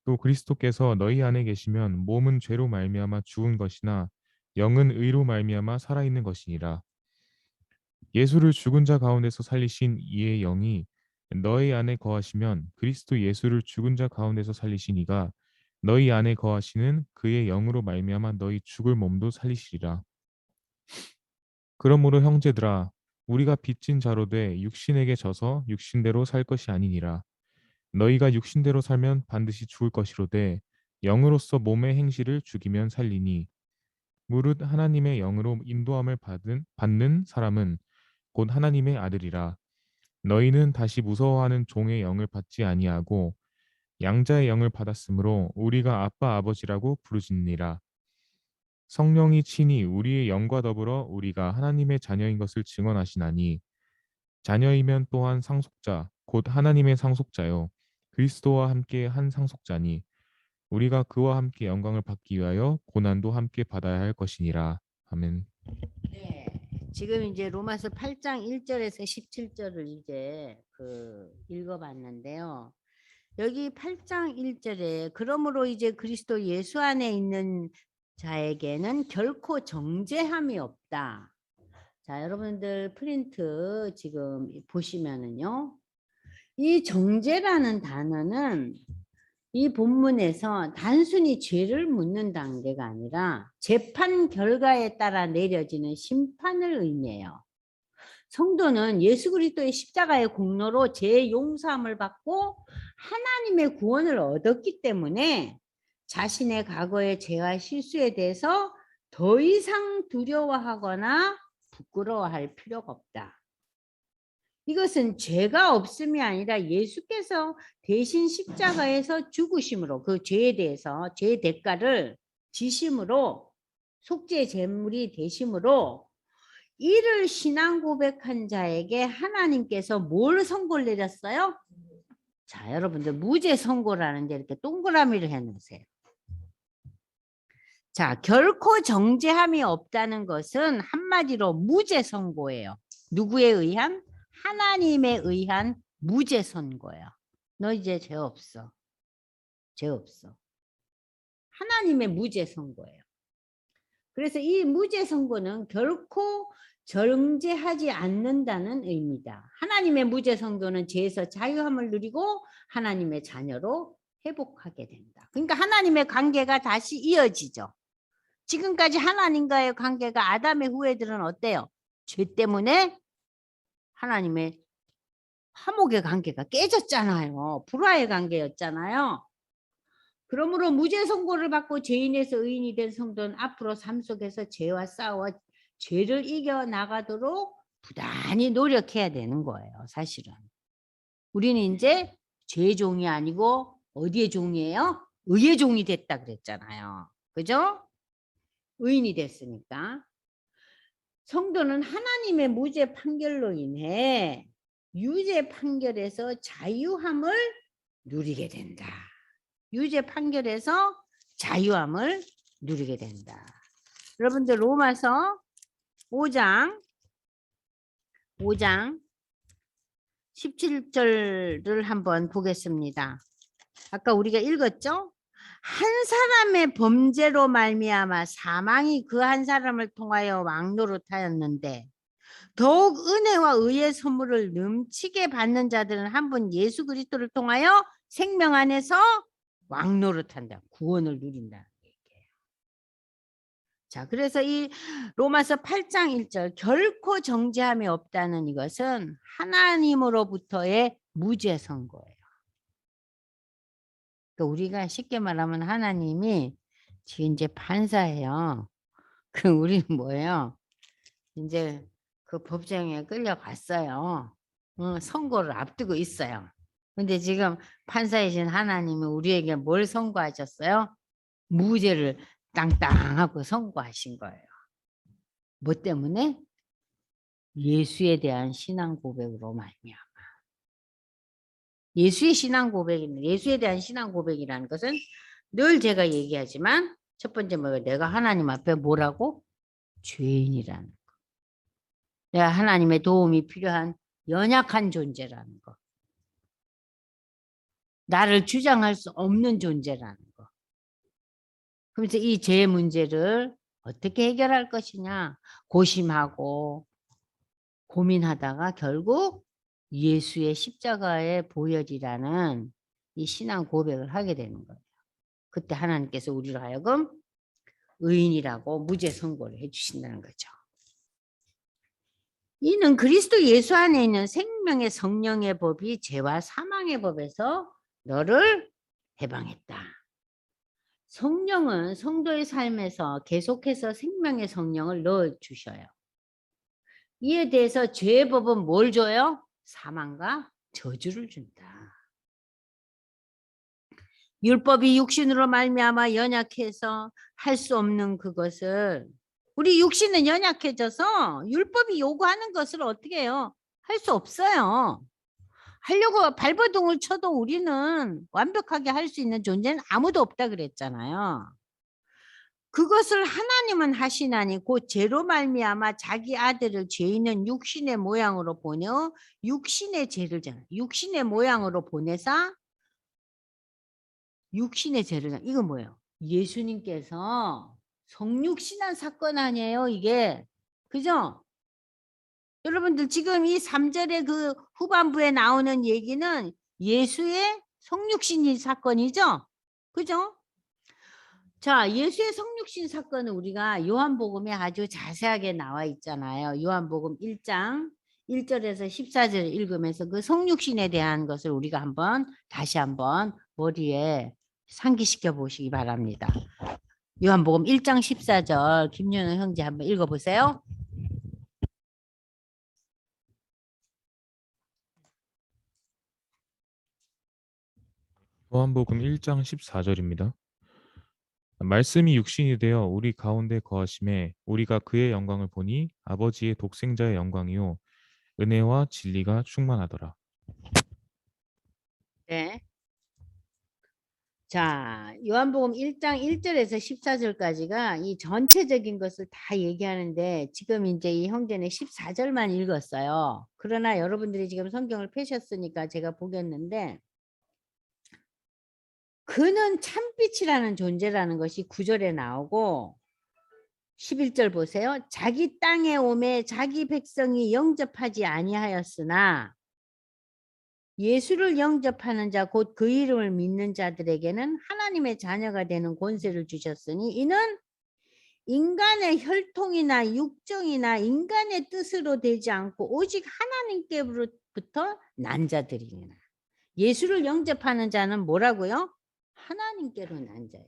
B: 또 그리스도께서 너희 안에 계시면 몸은 죄로 말미암아 죽은 것이나 영은 의로 말미암아 살아있는 것이니라. 예수를 죽은 자 가운데서 살리신 이의 영이 너희 안에 거하시면 그리스도 예수를 죽은 자 가운데서 살리신 이가 너희 안에 거하시는 그의 영으로 말미암아 너희 죽을 몸도 살리시리라. 그러므로 형제들아 우리가 빚진 자로 돼 육신에게 져서 육신대로 살 것이 아니니라. 너희가 육신대로 살면 반드시 죽을 것이로되 영으로서 몸의 행실을 죽이면 살리니 무릇 하나님의 영으로 인도함을 받는 사람은 곧 하나님의 아들이라. 너희는 다시 무서워하는 종의 영을 받지 아니하고 양자의 영을 받았으므로 우리가 아빠 아버지라고 부르짖니라. 성령이 친히 우리의 영과 더불어 우리가 하나님의 자녀인 것을 증언하시나니 자녀이면 또한 상속자 곧 하나님의 상속자요 그리스도와 함께 한 상속자니 우리가 그와 함께 영광을 받기 위하여 고난도 함께 받아야 할 것이니라. 아멘.
A: 네. 지금 이제 로마서 8장 1절에서 17절을 이제 읽어봤는데요. 여기 8장 1절에 그러므로 이제 그리스도 예수 안에 있는 자에게는 결코 정죄함이 없다. 자, 여러분들 프린트 지금 보시면은요. 이 정죄라는 단어는 이 본문에서 단순히 죄를 묻는 단계가 아니라 재판 결과에 따라 내려지는 심판을 의미해요. 성도는 예수 그리스도의 십자가의 공로로 죄 용서함을 받고 하나님의 구원을 얻었기 때문에 자신의 과거의 죄와 실수에 대해서 더 이상 두려워하거나 부끄러워할 필요가 없다. 이것은 죄가 없음이 아니라 예수께서 대신 십자가에서 죽으심으로 그 죄에 대해서 죄의 대가를 지심으로 속죄 제물이 되심으로 이를 신앙 고백한 자에게 하나님께서 뭘 선고를 내렸어요? 자, 여러분들 무죄 선고라는 데 이렇게 동그라미를 해놓으세요. 자, 결코 정죄함이 없다는 것은 한마디로 무죄 선고예요. 누구에 의한? 하나님에 의한 무죄 선고예요. 너 이제 죄 없어. 죄 없어. 하나님의 무죄 선고예요. 그래서 이 무죄 선고는 결코 정죄하지 않는다는 의미다. 하나님의 무죄 선고는 죄에서 자유함을 누리고 하나님의 자녀로 회복하게 된다. 그러니까 하나님의 관계가 다시 이어지죠. 지금까지 하나님과의 관계가 아담의 후예들은 어때요? 죄 때문에 하나님의 화목의 관계가 깨졌잖아요. 불화의 관계였잖아요. 그러므로 무죄 선고를 받고 죄인에서 의인이 된 성도는 앞으로 삶 속에서 죄와 싸워 죄를 이겨나가도록 부단히 노력해야 되는 거예요. 사실은. 우리는 이제 죄의 종이 아니고 어디의 종이에요? 의의 종이 됐다 그랬잖아요. 그죠? 의인이 됐으니까. 성도는 하나님의 무죄 판결로 인해 유죄 판결에서 자유함을 누리게 된다. 유죄 판결에서 자유함을 누리게 된다. 여러분들 로마서 5장 17절을 한번 보겠습니다. 아까 우리가 읽었죠? 한 사람의 범죄로 말미암아 사망이 그 한 사람을 통하여 왕노릇하였는데 더욱 은혜와 의의 선물을 넘치게 받는 자들은 한 분 예수 그리스도를 통하여 생명 안에서 왕노릇한다. 구원을 누린다. 자, 그래서 이 로마서 8장 1절 결코 정죄함이 없다는 이것은 하나님으로부터의 무죄 선고예요. 그러니까 우리가 쉽게 말하면 하나님이 지금 이제 판사예요. 그 우리는 뭐예요? 이제 그 법정에 끌려갔어요. 선고를 앞두고 있어요. 근데 지금 판사이신 하나님이 우리에게 뭘 선고하셨어요? 무죄를 땅땅하고 선고하신 거예요. 뭐 때문에? 예수에 대한 신앙 고백으로 말미암아. 예수의 신앙 고백입니다. 예수에 대한 신앙 고백이라는 것은 늘 제가 얘기하지만 첫 번째 뭐예요? 내가 하나님 앞에 뭐라고? 죄인이라는 거. 내가 하나님의 도움이 필요한 연약한 존재라는 거. 나를 주장할 수 없는 존재라는 거. 그래서 이 죄 문제를 어떻게 해결할 것이냐 고심하고 고민하다가 결국 예수의 십자가의 보혈이라는 이 신앙 고백을 하게 되는 거예요. 그때 하나님께서 우리로 하여금 의인이라고 무죄 선고를 해주신다는 거죠. 이는 그리스도 예수 안에 있는 생명의 성령의 법이 죄와 사망의 법에서 너를 해방했다. 성령은 성도의 삶에서 계속해서 생명의 성령을 넣어주셔요. 이에 대해서 죄의 법은 뭘 줘요? 사망과 저주를 준다. 율법이 육신으로 말미암아 연약해서 할 수 없는 그것을 우리 육신은 연약해져서 율법이 요구하는 것을 어떻게 해요? 할 수 없어요. 하려고 발버둥을 쳐도 우리는 완벽하게 할 수 있는 존재는 아무도 없다 그랬잖아요. 그것을 하나님은 하시나니 곧 죄로 말미암아 자기 아들을 죄 있는 육신의 모양으로 보내어 육신의 죄를 잖아. 육신의 모양으로 보내사 육신의 죄를 이거 뭐예요? 예수님께서 성육신한 사건 아니에요, 이게. 그죠? 여러분들 지금 이 3절의 그 후반부에 나오는 얘기는 예수의 성육신 사건이죠? 그죠? 자, 예수의 성육신 사건은 우리가 요한복음에 아주 자세하게 나와 있잖아요. 요한복음 1장 1절에서 14절 읽으면서 그 성육신에 대한 것을 우리가 다시 한번 머리에 상기시켜 보시기 바랍니다. 요한복음 1장 14절 김윤호 형제 한번 읽어보세요.
B: 요한복음 1장 14절입니다. 말씀이 육신이 되어 우리 가운데 거하심에 우리가 그의 영광을 보니 아버지의 독생자의 영광이요 은혜와 진리가 충만하더라.
A: 네. 자, 요한복음 1장 1절에서 14절까지가 이 전체적인 것을 다 얘기하는데 지금 이제 이 형제는 14절만 읽었어요. 그러나 여러분들이 지금 성경을 펴셨으니까 제가 보겠는데 그는 참빛이라는 존재라는 것이 9절에 나오고 11절 보세요. 자기 땅에 오매 자기 백성이 영접하지 아니하였으나 예수를 영접하는 자 곧 그 이름을 믿는 자들에게는 하나님의 자녀가 되는 권세를 주셨으니 이는 인간의 혈통이나 육정이나 인간의 뜻으로 되지 않고 오직 하나님께로부터 난 자들이니라. 예수를 영접하는 자는 뭐라고요? 하나님께로 난 자예요.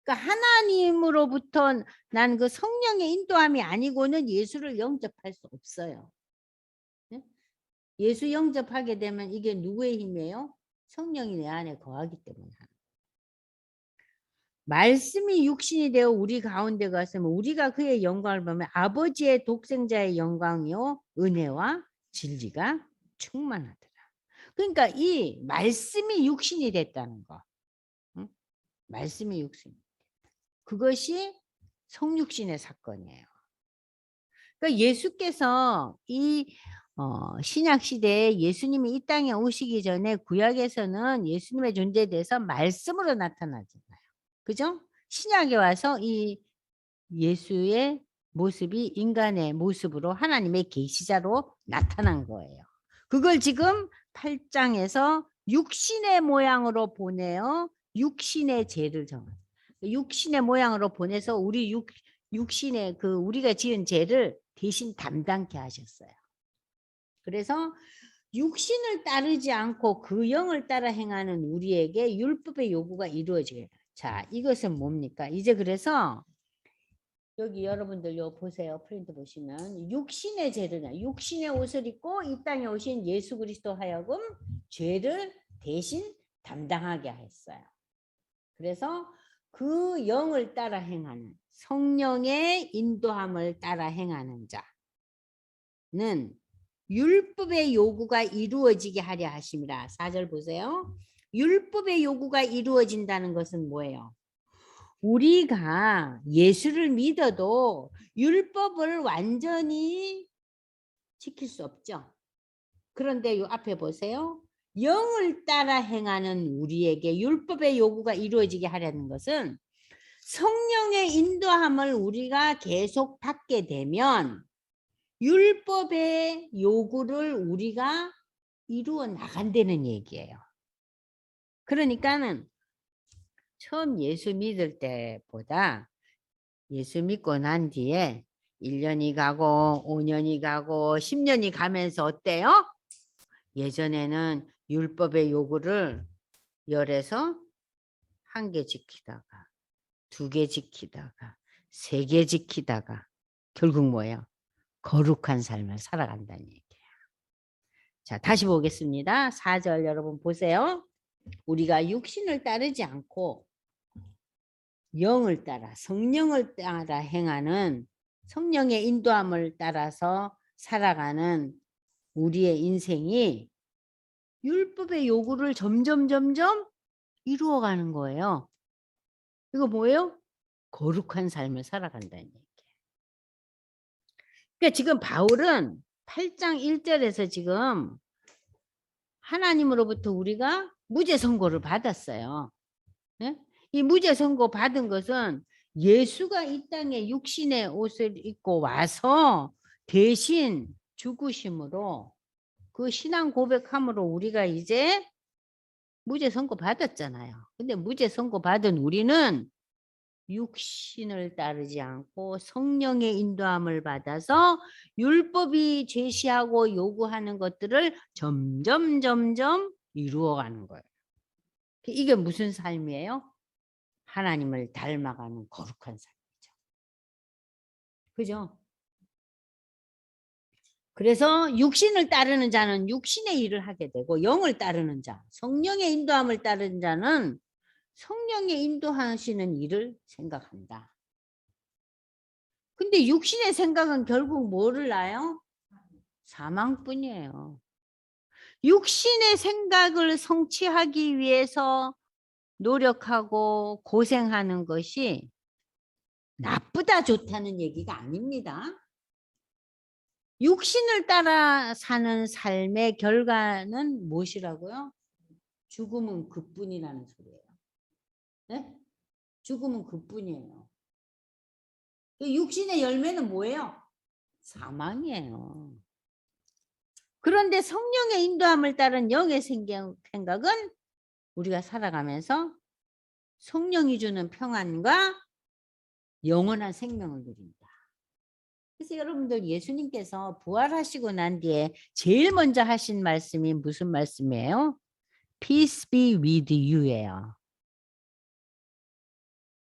A: 그러니까 하나님으로부터 난 그 성령의 인도함이 아니고는 예수를 영접할 수 없어요. 예수 영접하게 되면 이게 누구의 힘이에요? 성령이 내 안에 거하기 때문에. 말씀이 육신이 되어 우리 가운데 갔으면 우리가 그의 영광을 보면 아버지의 독생자의 영광이요 은혜와 진리가 충만하더라. 그러니까 이 말씀이 육신이 됐다는 거. 응? 말씀이 육신. 그것이 성육신의 사건이에요. 그러니까 예수께서 이 신약 시대에 예수님이 이 땅에 오시기 전에 구약에서는 예수님의 존재에 대해서 말씀으로 나타나잖아요. 그죠? 신약에 와서 이 예수의 모습이 인간의 모습으로 하나님의 계시자로 나타난 거예요. 그걸 지금 8장에서 육신의 모양으로 보내어 육신의 죄를 정한. 육신의 모양으로 보내서 우리 육신의 그 우리가 지은 죄를 대신 담당케 하셨어요. 그래서 육신을 따르지 않고 그 영을 따라 행하는 우리에게 율법의 요구가 이루어지게. 자, 이것은 뭡니까? 이제 그래서 여기 여러분들 요 보세요. 프린트 보시면 육신의 죄를 육신의 옷을 입고 이 땅에 오신 예수 그리스도 하여금 죄를 대신 담당하게 했어요. 그래서 그 영을 따라 행하는 성령의 인도함을 따라 행하는 자는 율법의 요구가 이루어지게 하려 하심이라. 4절 보세요. 율법의 요구가 이루어진다는 것은 뭐예요? 우리가 예수를 믿어도 율법을 완전히 지킬 수 없죠. 그런데 요 앞에 보세요. 영을 따라 행하는 우리에게 율법의 요구가 이루어지게 하려는 것은 성령의 인도함을 우리가 계속 받게 되면 율법의 요구를 우리가 이루어 나간다는 얘기예요. 그러니까는 처음 예수 믿을 때보다 예수 믿고 난 뒤에 1년이 가고 5년이 가고 10년이 가면서 어때요? 예전에는 율법의 요구를 열에서 1개 지키다가 2개 지키다가 3개 지키다가 결국 뭐예요? 거룩한 삶을 살아간다는 얘기예요. 자, 다시 보겠습니다. 4절 여러분 보세요. 우리가 육신을 따르지 않고 영을 따라 성령을 따라 행하는 성령의 인도함을 따라서 살아가는 우리의 인생이 율법의 요구를 점점 이루어가는 거예요. 이거 뭐예요? 거룩한 삶을 살아간다는 얘기예요. 그러니까 지금 바울은 8장 1절에서 지금 하나님으로부터 우리가 무죄 선고를 받았어요. 네? 이 무죄 선고 받은 것은 예수가 이 땅에 육신의 옷을 입고 와서 대신 죽으심으로 그 신앙 고백함으로 우리가 이제 무죄 선고 받았잖아요. 근데 무죄 선고 받은 우리는 육신을 따르지 않고 성령의 인도함을 받아서 율법이 제시하고 요구하는 것들을 점점 이루어가는 거예요. 이게 무슨 삶이에요? 하나님을 닮아가는 거룩한 삶이죠. 그죠? 그래서 육신을 따르는 자는 육신의 일을 하게 되고 영을 따르는 자, 성령의 인도함을 따르는 자는 성령의 인도하시는 일을 생각한다. 근데 육신의 생각은 결국 뭐를 낳아요? 사망뿐이에요. 육신의 생각을 성취하기 위해서 노력하고 고생하는 것이 나쁘다 좋다는 얘기가 아닙니다. 육신을 따라 사는 삶의 결과는 무엇이라고요? 죽음은 그뿐이라는 소리예요. 네? 죽음은 그뿐이에요. 육신의 열매는 뭐예요? 사망이에요. 그런데 성령의 인도함을 따른 영의 생각은 우리가 살아가면서 성령이 주는 평안과 영원한 생명을 누린다. 그래서 여러분들 예수님께서 부활하시고 난 뒤에 제일 먼저 하신 말씀이 무슨 말씀이에요? Peace be with you예요.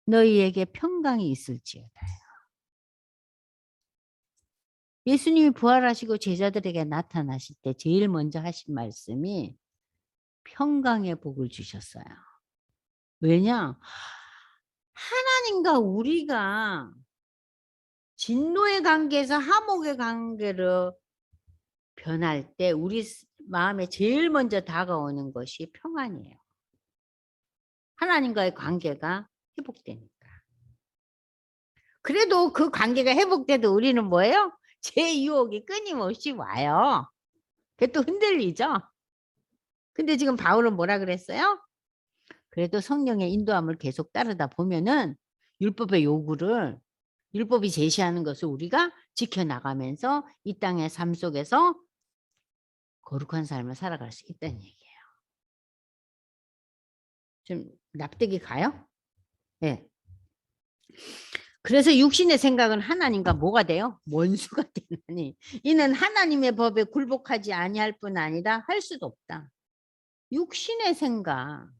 A: 너희에게 평강이 있을지어다. 예수님이 부활하시고 제자들에게 나타나실 때 제일 먼저 하신 말씀이 평강의 복을 주셨어요. 왜냐? 하나님과 우리가 진노의 관계에서 화목의 관계로 변할 때 우리 마음에 제일 먼저 다가오는 것이 평안이에요. 하나님과의 관계가 회복되니까. 그래도 그 관계가 회복돼도 우리는 뭐예요? 제 유혹이 끊임없이 와요. 그게 또 흔들리죠. 근데 지금 바울은 뭐라 그랬어요? 그래도 성령의 인도함을 계속 따르다 보면은 율법의 요구를 율법이 제시하는 것을 우리가 지켜나가면서 이 땅의 삶 속에서 거룩한 삶을 살아갈 수 있다는 얘기예요. 좀 납득이 가요? 네. 그래서 육신의 생각은 하나님과 뭐가 돼요? 원수가 되나니 이는 하나님의 법에 굴복하지 아니할 뿐 아니라 할 수도 없다. 육신의 생각은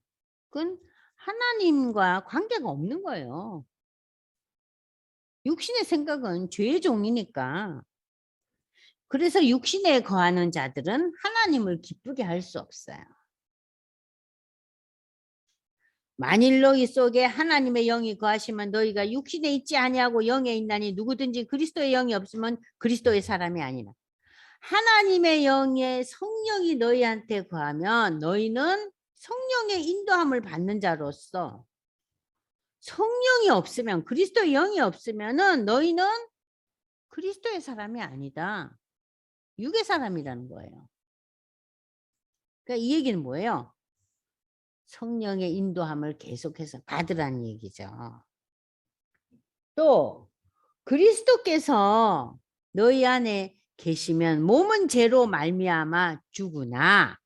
A: 하나님과 관계가 없는 거예요. 육신의 생각은 죄의 종이니까. 그래서 육신에 거하는 자들은 하나님을 기쁘게 할 수 없어요. 만일 너희 속에 하나님의 영이 거하시면 너희가 육신에 있지 아니하고 영에 있나니 누구든지 그리스도의 영이 없으면 그리스도의 사람이 아니라. 하나님의 영의 성령이 너희한테 거하면 너희는 성령의 인도함을 받는 자로서 성령이 없으면 그리스도의 영이 없으면은 너희는 그리스도의 사람이 아니다. 육의 사람이라는 거예요. 그러니까 이 얘기는 뭐예요? 성령의 인도함을 계속해서 받으라는 얘기죠. 또 그리스도께서 너희 안에 계시면 몸은 죄로 말미암아 죽으나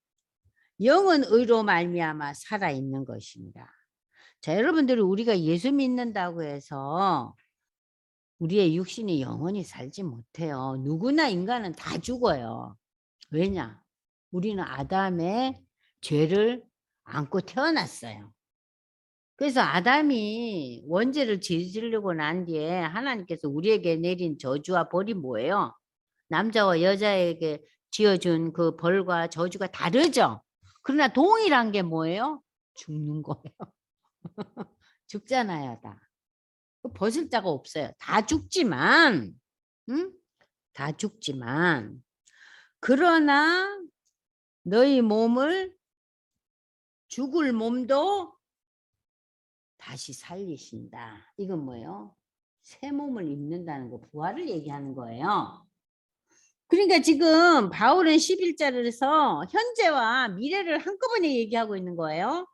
A: 영은 의로 말미암아 살아 있는 것입니다. 자, 여러분들이 우리가 예수 믿는다고 해서 우리의 육신이 영원히 살지 못해요. 누구나 인간은 다 죽어요. 왜냐? 우리는 아담의 죄를 안고 태어났어요. 그래서 아담이 원죄를 저지르고 난 뒤에 하나님께서 우리에게 내린 저주와 벌이 뭐예요? 남자와 여자에게 지어준 그 벌과 저주가 다르죠. 그러나 동일한 게 뭐예요? 죽는 거예요. 죽잖아요, 다. 벗을 자가 없어요. 다 죽지만, 응? 다 죽지만, 그러나 너희 몸을 죽을 몸도 다시 살리신다. 이건 뭐예요? 새 몸을 입는다는 거, 부활을 얘기하는 거예요. 그러니까 지금 바울은 11절에서 현재와 미래를 한꺼번에 얘기하고 있는 거예요.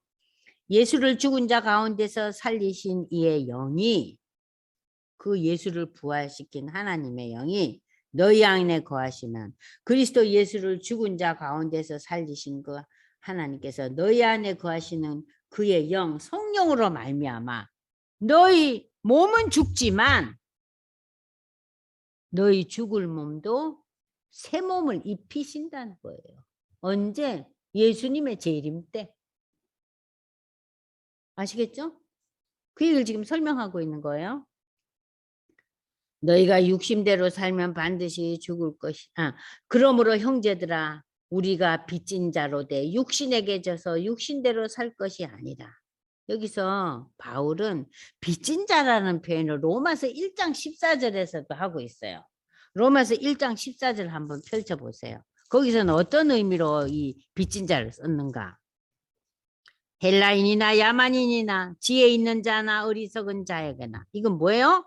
A: 예수를 죽은 자 가운데서 살리신 이의 영이, 그 예수를 부활시킨 하나님의 영이 너희 안에 거하시면 그리스도 예수를 죽은 자 가운데서 살리신 그 하나님께서 너희 안에 거하시는 그의 영 성령으로 말미암아 너희 몸은 죽지만 너희 죽을 몸도 새 몸을 입히신다는 거예요. 언제? 예수님의 재림 때. 아시겠죠? 그 얘기를 지금 설명하고 있는 거예요. 너희가 육신대로 살면 반드시 죽을 것이다. 그러므로 형제들아 우리가 빚진 자로 돼 육신에게 져서 육신대로 살 것이 아니라. 여기서 바울은 빚진 자라는 표현을 로마서 1장 14절에서도 하고 있어요. 로마서 1장 14절 한번 펼쳐보세요. 거기서는 어떤 의미로 이 빚진 자를 썼는가? 헬라인이나 야만인이나 지혜 있는 자나 어리석은 자에게나. 이건 뭐예요?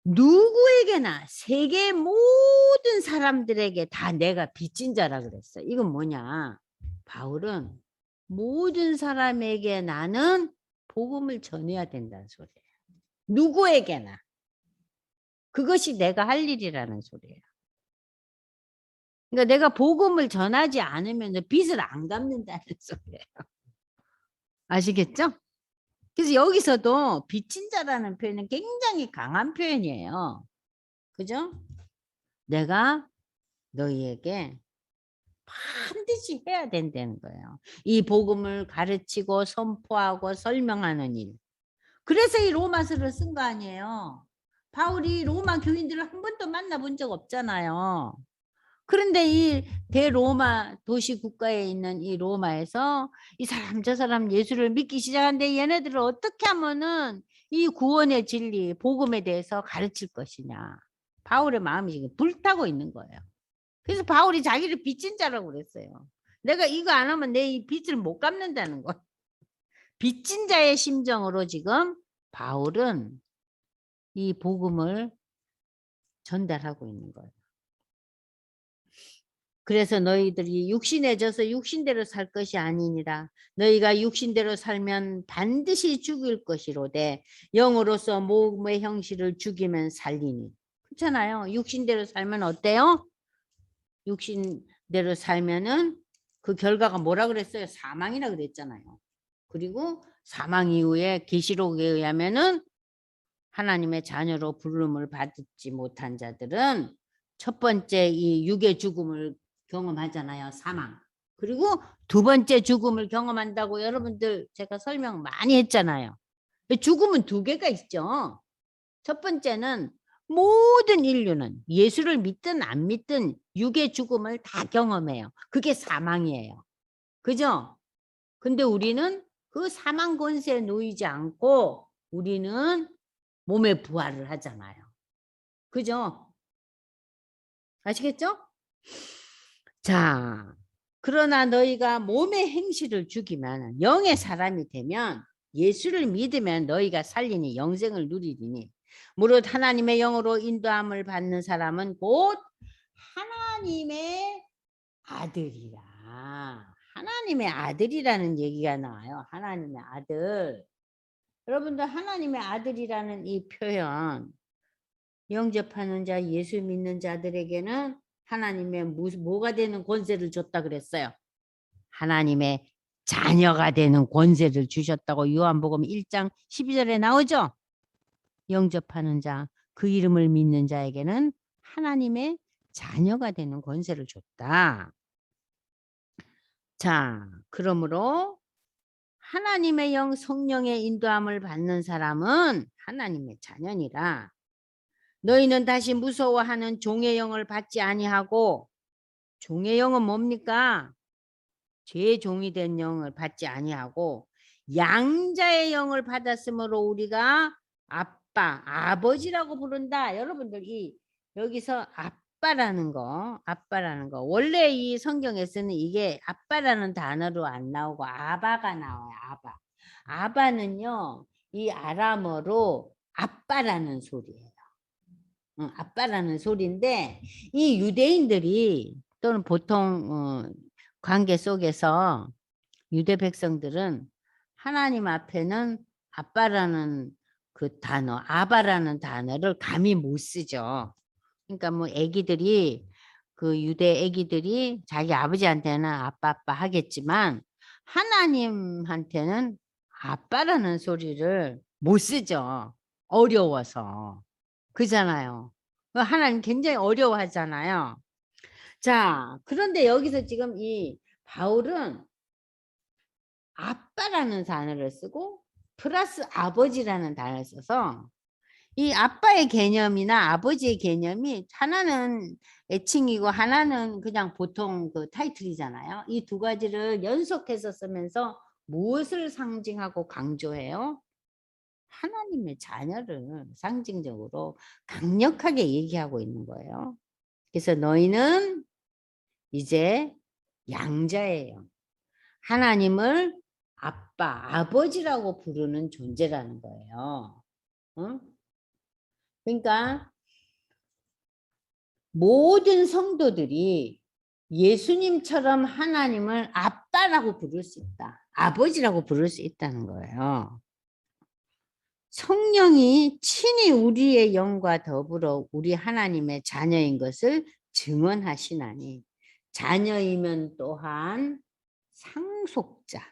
A: 누구에게나 세계 모든 사람들에게 다 내가 빚진 자라 그랬어. 이건 뭐냐? 바울은 모든 사람에게 나는 복음을 전해야 된다는 소리예요. 누구에게나. 그것이 내가 할 일이라는 소리예요. 그러니까 내가 복음을 전하지 않으면 빚을 안 갚는다는 소리예요. 아시겠죠? 그래서 여기서도 빚진 자라는 표현은 굉장히 강한 표현이에요. 그죠? 내가 너희에게 반드시 해야 된다는 거예요. 이 복음을 가르치고 선포하고 설명하는 일. 그래서 이 로마서를 쓴 거 아니에요. 바울이 로마 교인들을 한 번도 만나본 적 없잖아요. 그런데 이 대로마 도시 국가에 있는 이 로마에서 이 사람 저 사람 예수를 믿기 시작하는데 얘네들을 어떻게 하면은 이 구원의 진리, 복음에 대해서 가르칠 것이냐. 바울의 마음이 지금 불타고 있는 거예요. 그래서 바울이 자기를 빚진 자라고 그랬어요. 내가 이거 안 하면 내 이 빚을 못 갚는다는 거. 빚진 자의 심정으로 지금 바울은 이 복음을 전달하고 있는 거예요. 그래서 너희들이 육신에 져서 육신대로 살 것이 아니니라. 너희가 육신대로 살면 반드시 죽을 것이로되 영으로서 몸의 형실을 죽이면 살리니. 그렇잖아요. 육신대로 살면 어때요? 육신대로 살면은 그 결과가 뭐라 그랬어요? 사망이라 그랬잖아요. 그리고 사망 이후에 계시록에 의하면은 하나님의 자녀로 부름을 받지 못한 자들은 첫 번째 이 육의 죽음을 경험하잖아요. 사망. 그리고 두 번째 죽음을 경험한다고 여러분들 제가 설명 많이 했잖아요. 죽음은 두 개가 있죠. 첫 번째는 모든 인류는 예수를 믿든 안 믿든 육의 죽음을 다 경험해요. 그게 사망이에요. 그죠? 근데 우리는 그 사망 권세에 놓이지 않고 우리는 몸의 부활을 하잖아요. 그죠? 아시겠죠? 자, 그러나 너희가 몸의 행실을 죽이면 영의 사람이 되면 예수를 믿으면 너희가 살리니 영생을 누리리니 무릇 하나님의 영으로 인도함을 받는 사람은 곧 하나님의 아들이라. 하나님의 아들이라는 얘기가 나와요. 하나님의 아들. 여러분들 하나님의 아들이라는 이 표현 영접하는 자, 예수 믿는 자들에게는 하나님의 뭐가 되는 권세를 줬다 그랬어요. 하나님의 자녀가 되는 권세를 주셨다고 요한복음 1장 12절에 나오죠. 영접하는 자, 그 이름을 믿는 자에게는 하나님의 자녀가 되는 권세를 줬다. 자, 그러므로 하나님의 영 성령의 인도함을 받는 사람은 하나님의 자녀니라. 너희는 다시 무서워하는 종의 영을 받지 아니하고, 종의 영은 뭡니까? 죄의 종이 된 영을 받지 아니하고 양자의 영을 받았으므로 우리가 아빠, 아버지라고 부른다. 여러분들 여기서 아빠라는 거 원래 이 성경에서는 이게 아빠라는 단어로 안 나오고 아바가 나와요. 아바는요 이 아람어로 아빠라는 소리예요. 아빠라는 소리인데 이 유대인들이 또는 보통 관계 속에서 유대 백성들은 하나님 앞에는 아빠라는 그 단어, 아바라는 단어를 감히 못 쓰죠. 그러니까 뭐 애기들이 그 유대 애기들이 자기 아버지한테는 아빠 하겠지만 하나님한테는 아빠라는 소리를 못 쓰죠. 어려워서. 그잖아요. 하나님 굉장히 어려워하잖아요. 자, 그런데 여기서 지금 이 바울은 아빠라는 단어를 쓰고 플러스 아버지라는 단어를 써서 이 아빠의 개념이나 아버지의 개념이 하나는 애칭이고 하나는 그냥 보통 그 타이틀이잖아요. 이 두 가지를 연속해서 쓰면서 무엇을 상징하고 강조해요? 하나님의 자녀를 상징적으로 강력하게 얘기하고 있는 거예요. 그래서 너희는 이제 양자예요. 하나님을 아빠, 아버지라고 부르는 존재라는 거예요. 응? 그러니까 모든 성도들이 예수님처럼 하나님을 아빠라고 부를 수 있다. 아버지라고 부를 수 있다는 거예요. 성령이 친히 우리의 영과 더불어 우리 하나님의 자녀인 것을 증언하시나니 자녀이면 또한 상속자,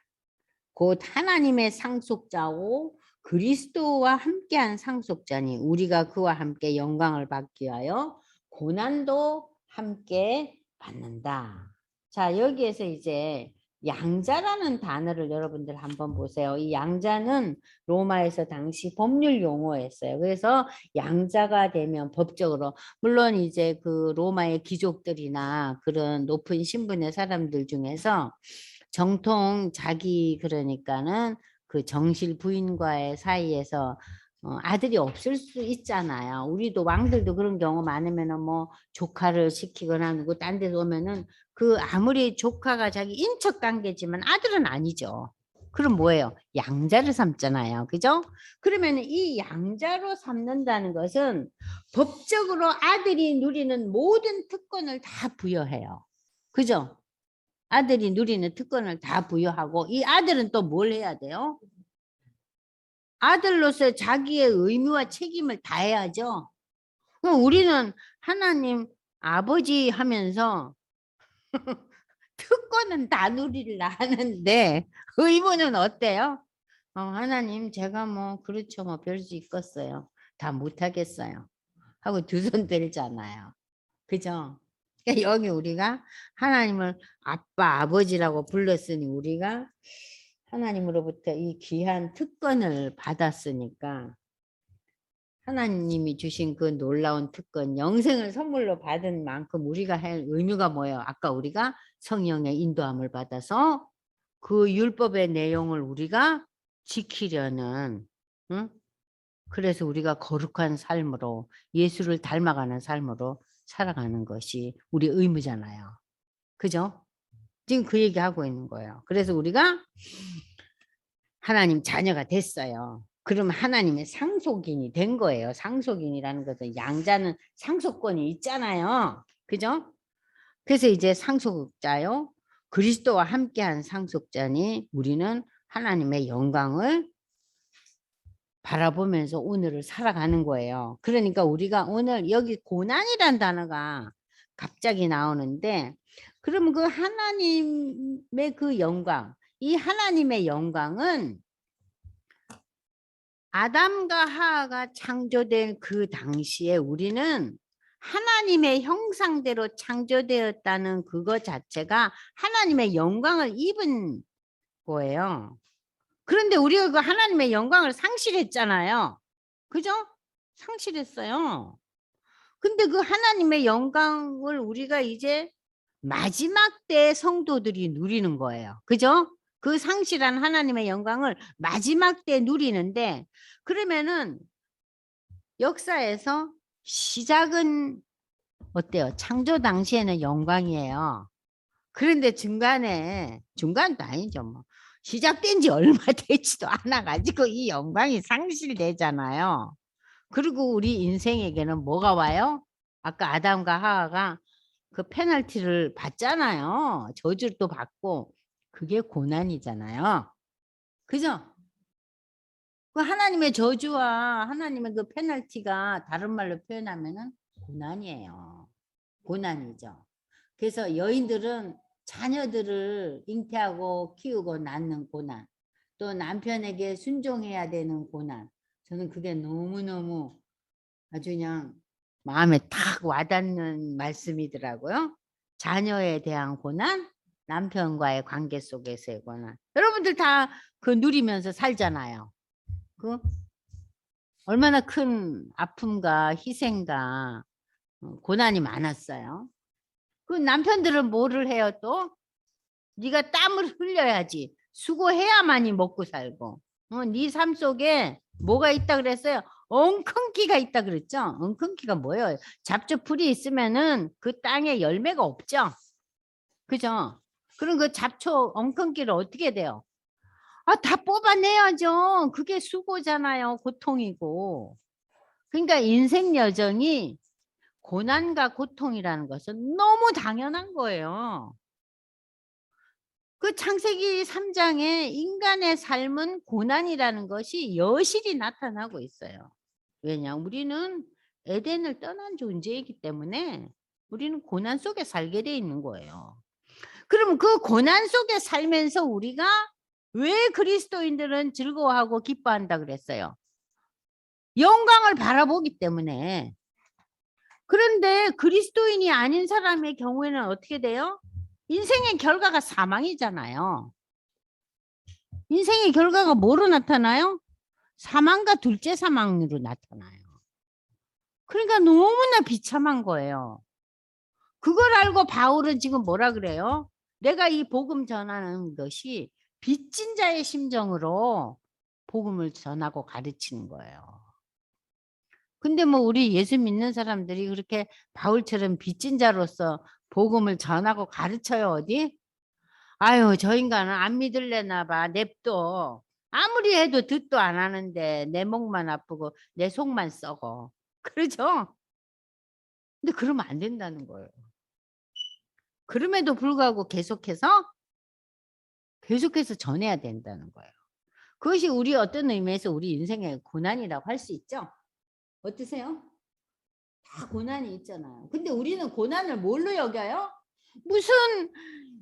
A: 곧 하나님의 상속자고 그리스도와 함께한 상속자니 우리가 그와 함께 영광을 받기 위하여 고난도 함께 받는다. 자, 여기에서 이제 양자라는 단어를 여러분들 한번 보세요. 이 양자는 로마에서 당시 법률 용어였어요. 그래서 양자가 되면 법적으로 물론 이제 그 로마의 귀족들이나 그런 높은 신분의 사람들 중에서 정통 자기 그러니까는 그 정실 부인과의 사이에서 아들이 없을 수 있잖아요. 우리도 왕들도 그런 경우 많으면은 뭐 조카를 시키거나 누구 딴 데서 오면은 그 아무리 조카가 자기 인척 관계지만 아들은 아니죠. 그럼 뭐예요? 양자를 삼잖아요. 그죠? 그러면 이 양자로 삼는다는 것은 법적으로 아들이 누리는 모든 특권을 다 부여해요. 그죠? 아들이 누리는 특권을 다 부여하고 이 아들은 또 뭘 해야 돼요? 아들로서 자기의 의무와 책임을 다해야죠. 그럼 우리는 하나님 아버지 하면서 특권은 다 누리려 하는데 의무는 어때요? 하나님 제가 뭐 그렇죠 뭐 별 수 있겠어요. 다 못하겠어요. 하고 두 손 들잖아요. 그죠? 그러니까 여기 우리가 하나님을 아빠 아버지라고 불렀으니 우리가 하나님으로부터 이 귀한 특권을 받았으니까 하나님이 주신 그 놀라운 특권, 영생을 선물로 받은 만큼 우리가 할 의무가 뭐예요? 아까 우리가 성령의 인도함을 받아서 그 율법의 내용을 우리가 지키려는, 응? 그래서 우리가 거룩한 삶으로 예수를 닮아가는 삶으로 살아가는 것이 우리 의무잖아요. 그죠? 지금 그 얘기하고 있는 거예요. 그래서 우리가 하나님 자녀가 됐어요. 그럼 하나님의 상속인이 된 거예요. 상속인이라는 것은 양자는 상속권이 있잖아요. 그죠? 그래서 이제 상속자요. 그리스도와 함께한 상속자니 우리는 하나님의 영광을 바라보면서 오늘을 살아가는 거예요. 그러니까 우리가 오늘 여기 고난이란 단어가 갑자기 나오는데 그럼 그 하나님의 그 영광, 이 하나님의 영광은 아담과 하하가 창조된 그 당시에 우리는 하나님의 형상대로 창조되었다는 그것 자체가 하나님의 영광을 입은 거예요. 그런데 우리가 그 하나님의 영광을 상실했잖아요. 그죠? 상실했어요. 근데 그 하나님의 영광을 우리가 이제 마지막 때 성도들이 누리는 거예요. 그죠? 그 상실한 하나님의 영광을 마지막 때 누리는데 그러면은 역사에서 시작은 어때요? 창조 당시에는 영광이에요. 그런데 중간도 아니죠. 뭐. 시작된 지 얼마 되지도 않아 가지고 이 영광이 상실되잖아요. 그리고 우리 인생에게는 뭐가 와요? 아까 아담과 하하가 그 페널티를 받잖아요. 저주를 또 받고 그게 고난이잖아요. 그죠? 그 하나님의 저주와 하나님의 그 페널티가 다른 말로 표현하면은 고난이에요. 고난이죠. 그래서 여인들은 자녀들을 잉태하고 키우고 낳는 고난, 또 남편에게 순종해야 되는 고난. 저는 그게 너무너무 아주 그냥 마음에 탁 와닿는 말씀이더라고요. 자녀에 대한 고난, 남편과의 관계 속에서의 고난. 여러분들 다 그 누리면서 살잖아요. 그 얼마나 큰 아픔과 희생과 고난이 많았어요. 그 남편들은 뭐를 해요 또? 네가 땀을 흘려야지. 수고해야만이 먹고 살고. 네 삶 속에 뭐가 있다 그랬어요? 엉겅퀴가 있다 그랬죠? 엉겅퀴가 뭐예요? 잡초풀이 있으면은 그 땅에 열매가 없죠? 그죠? 그럼 그 잡초 엉겅퀴를 어떻게 돼요? 다 뽑아내야죠. 그게 수고잖아요. 고통이고. 그러니까 인생 여정이 고난과 고통이라는 것은 너무 당연한 거예요. 그 창세기 3장에 인간의 삶은 고난이라는 것이 여실히 나타나고 있어요. 왜냐? 우리는 에덴을 떠난 존재이기 때문에 우리는 고난 속에 살게 돼 있는 거예요. 그럼 그 고난 속에 살면서 우리가 왜 그리스도인들은 즐거워하고 기뻐한다 그랬어요? 영광을 바라보기 때문에. 그런데 그리스도인이 아닌 사람의 경우에는 어떻게 돼요? 인생의 결과가 사망이잖아요. 인생의 결과가 뭐로 나타나요? 사망과 둘째 사망으로 나타나요. 그러니까 너무나 비참한 거예요. 그걸 알고 바울은 지금 뭐라 그래요? 내가 이 복음 전하는 것이 빚진 자의 심정으로 복음을 전하고 가르치는 거예요. 근데 뭐 우리 예수 믿는 사람들이 그렇게 바울처럼 빚진 자로서 복음을 전하고 가르쳐요, 어디? 아유, 저 인간은 안 믿을래나 봐. 냅둬. 아무리 해도 듣도 안 하는데 내 목만 아프고 내 속만 썩어. 그러죠? 근데 그러면 안 된다는 거예요. 그럼에도 불구하고 계속해서 전해야 된다는 거예요. 그것이 우리 어떤 의미에서 우리 인생의 고난이라고 할 수 있죠. 어떠세요? 다 고난이 있잖아요. 근데 우리는 고난을 뭘로 여겨요? 무슨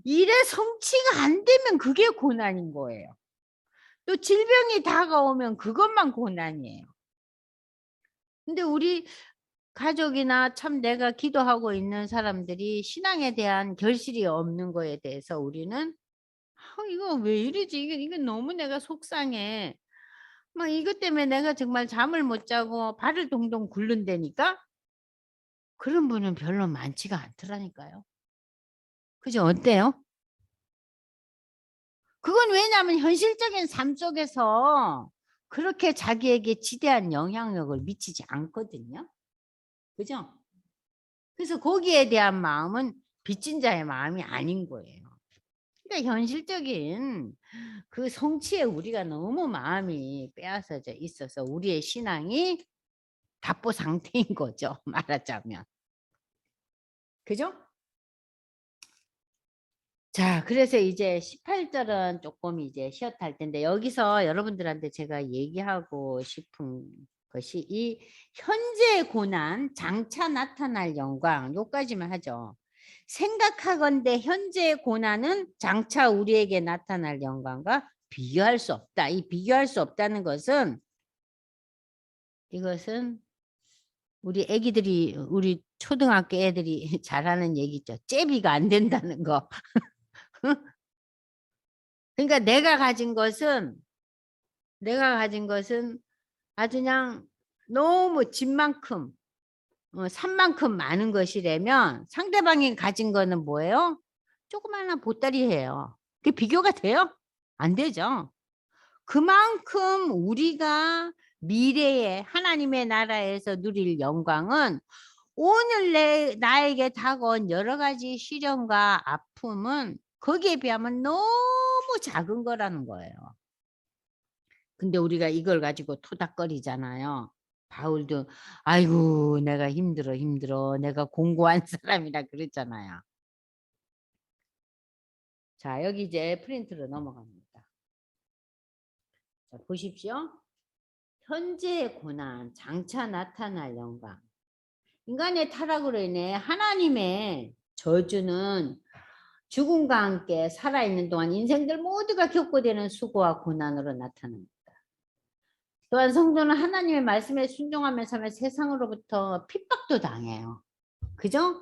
A: 일의 성취가 안 되면 그게 고난인 거예요. 또 질병이 다가오면 그것만 고난이에요. 근데 우리 가족이나 참 내가 기도하고 있는 사람들이 신앙에 대한 결실이 없는 거에 대해서 우리는 이거 왜 이러지? 이게 너무 내가 속상해. 막 이것 때문에 내가 정말 잠을 못 자고 발을 동동 굴른다니까? 그런 분은 별로 많지가 않더라니까요. 그죠? 어때요? 그건 왜냐하면 현실적인 삶 속에서 그렇게 자기에게 지대한 영향력을 미치지 않거든요. 그죠? 그래서 거기에 대한 마음은 빚진 자의 마음이 아닌 거예요. 그러니까 현실적인 그 성취에 우리가 너무 마음이 빼앗아져 있어서 우리의 신앙이 답보 상태인 거죠. 말하자면. 그죠? 자, 그래서 이제 18절은 조금 이제 쉬었다 할 텐데 여기서 여러분들한테 제가 얘기하고 싶은 것이 이 현재 고난, 장차 나타날 영광, 요까지만 하죠. 생각하건대 현재 고난은 장차 우리에게 나타날 영광과 비교할 수 없다. 이 비교할 수 없다는 것은 이것은 우리 애기들이 우리 초등학교 애들이 잘하는 얘기죠. 잽이가 안 된다는 거. 그러니까 내가 가진 것은 아주 그냥 너무 집만큼 산만큼 많은 것이라면 상대방이 가진 거는 뭐예요? 조그마한 보따리예요. 그게 비교가 돼요? 안 되죠. 그만큼 우리가 미래에 하나님의 나라에서 누릴 영광은 오늘 나에게 다가온 여러 가지 시련과 아픔은 거기에 비하면 너무 작은 거라는 거예요. 근데 우리가 이걸 가지고 토닥거리잖아요. 바울도 아이고 내가 힘들어 내가 공고한 사람이라 그랬잖아요. 자, 여기 이제 프린트로 넘어갑니다. 자, 보십시오. 현재의 고난, 장차 나타날 영광. 인간의 타락으로 인해 하나님의 저주는 죽음과 함께 살아있는 동안 인생들 모두가 겪고 되는 수고와 고난으로 나타납니다. 또한 성도는 하나님의 말씀에 순종하며 살면 세상으로부터 핍박도 당해요. 그죠?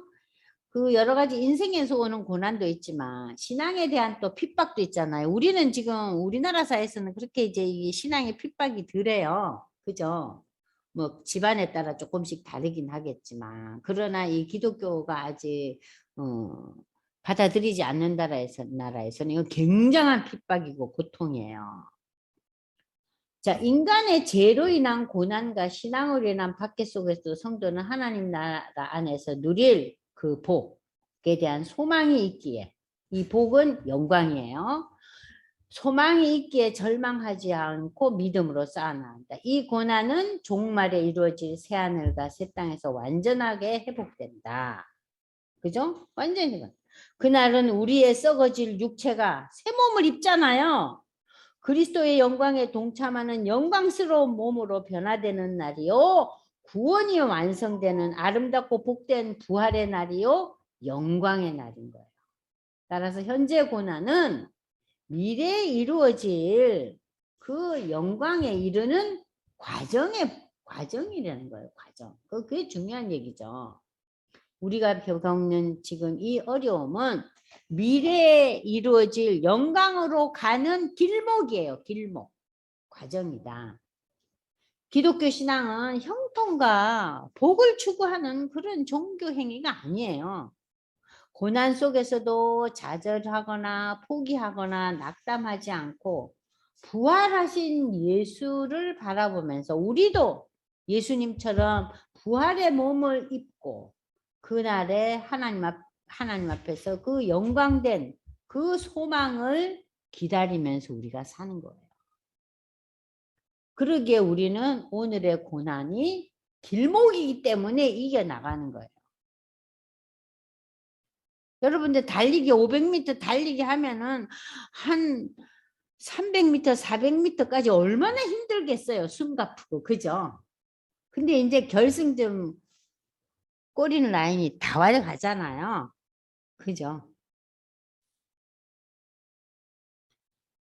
A: 그 여러 가지 인생에서 오는 고난도 있지만 신앙에 대한 또 핍박도 있잖아요. 우리는 지금 우리나라 사회에서는 그렇게 이제 이 신앙의 핍박이 덜해요. 그죠? 뭐 집안에 따라 조금씩 다르긴 하겠지만 그러나 이 기독교가 아직 받아들이지 않는 나라에서는 이거 굉장한 핍박이고 고통이에요. 자, 인간의 죄로 인한 고난과 신앙으로 인한 박해 속에서 성도는 하나님 나라 안에서 누릴 그 복에 대한 소망이 있기에 이 복은 영광이에요. 소망이 있기에 절망하지 않고 믿음으로 쌓아나간다. 이 고난은 종말에 이루어질 새하늘과 새 땅에서 완전하게 회복된다. 그죠? 완전히. 그날은 우리의 썩어질 육체가 새 몸을 입잖아요. 그리스도의 영광에 동참하는 영광스러운 몸으로 변화되는 날이요. 구원이 완성되는 아름답고 복된 부활의 날이요. 영광의 날인 거예요. 따라서 현재 고난은 미래에 이루어질 그 영광에 이르는 과정이라는 거예요. 과정. 그게 중요한 얘기죠. 우리가 겪는 지금 이 어려움은 미래에 이루어질 영광으로 가는 길목이에요. 길목. 과정이다. 기독교 신앙은 형통과 복을 추구하는 그런 종교 행위가 아니에요. 고난 속에서도 좌절하거나 포기하거나 낙담하지 않고 부활하신 예수를 바라보면서 우리도 예수님처럼 부활의 몸을 입고 그날에 하나님 앞에서 그 영광된 그 소망을 기다리면서 우리가 사는 거예요. 그러기에 우리는 오늘의 고난이 길목이기 때문에 이겨나가는 거예요. 여러분들 달리기 500m 달리기 하면은 한 300m, 400m까지 얼마나 힘들겠어요. 숨 가쁘고. 그죠? 근데 이제 결승점 꼬리는 라인이 다 와가잖아요. 그죠?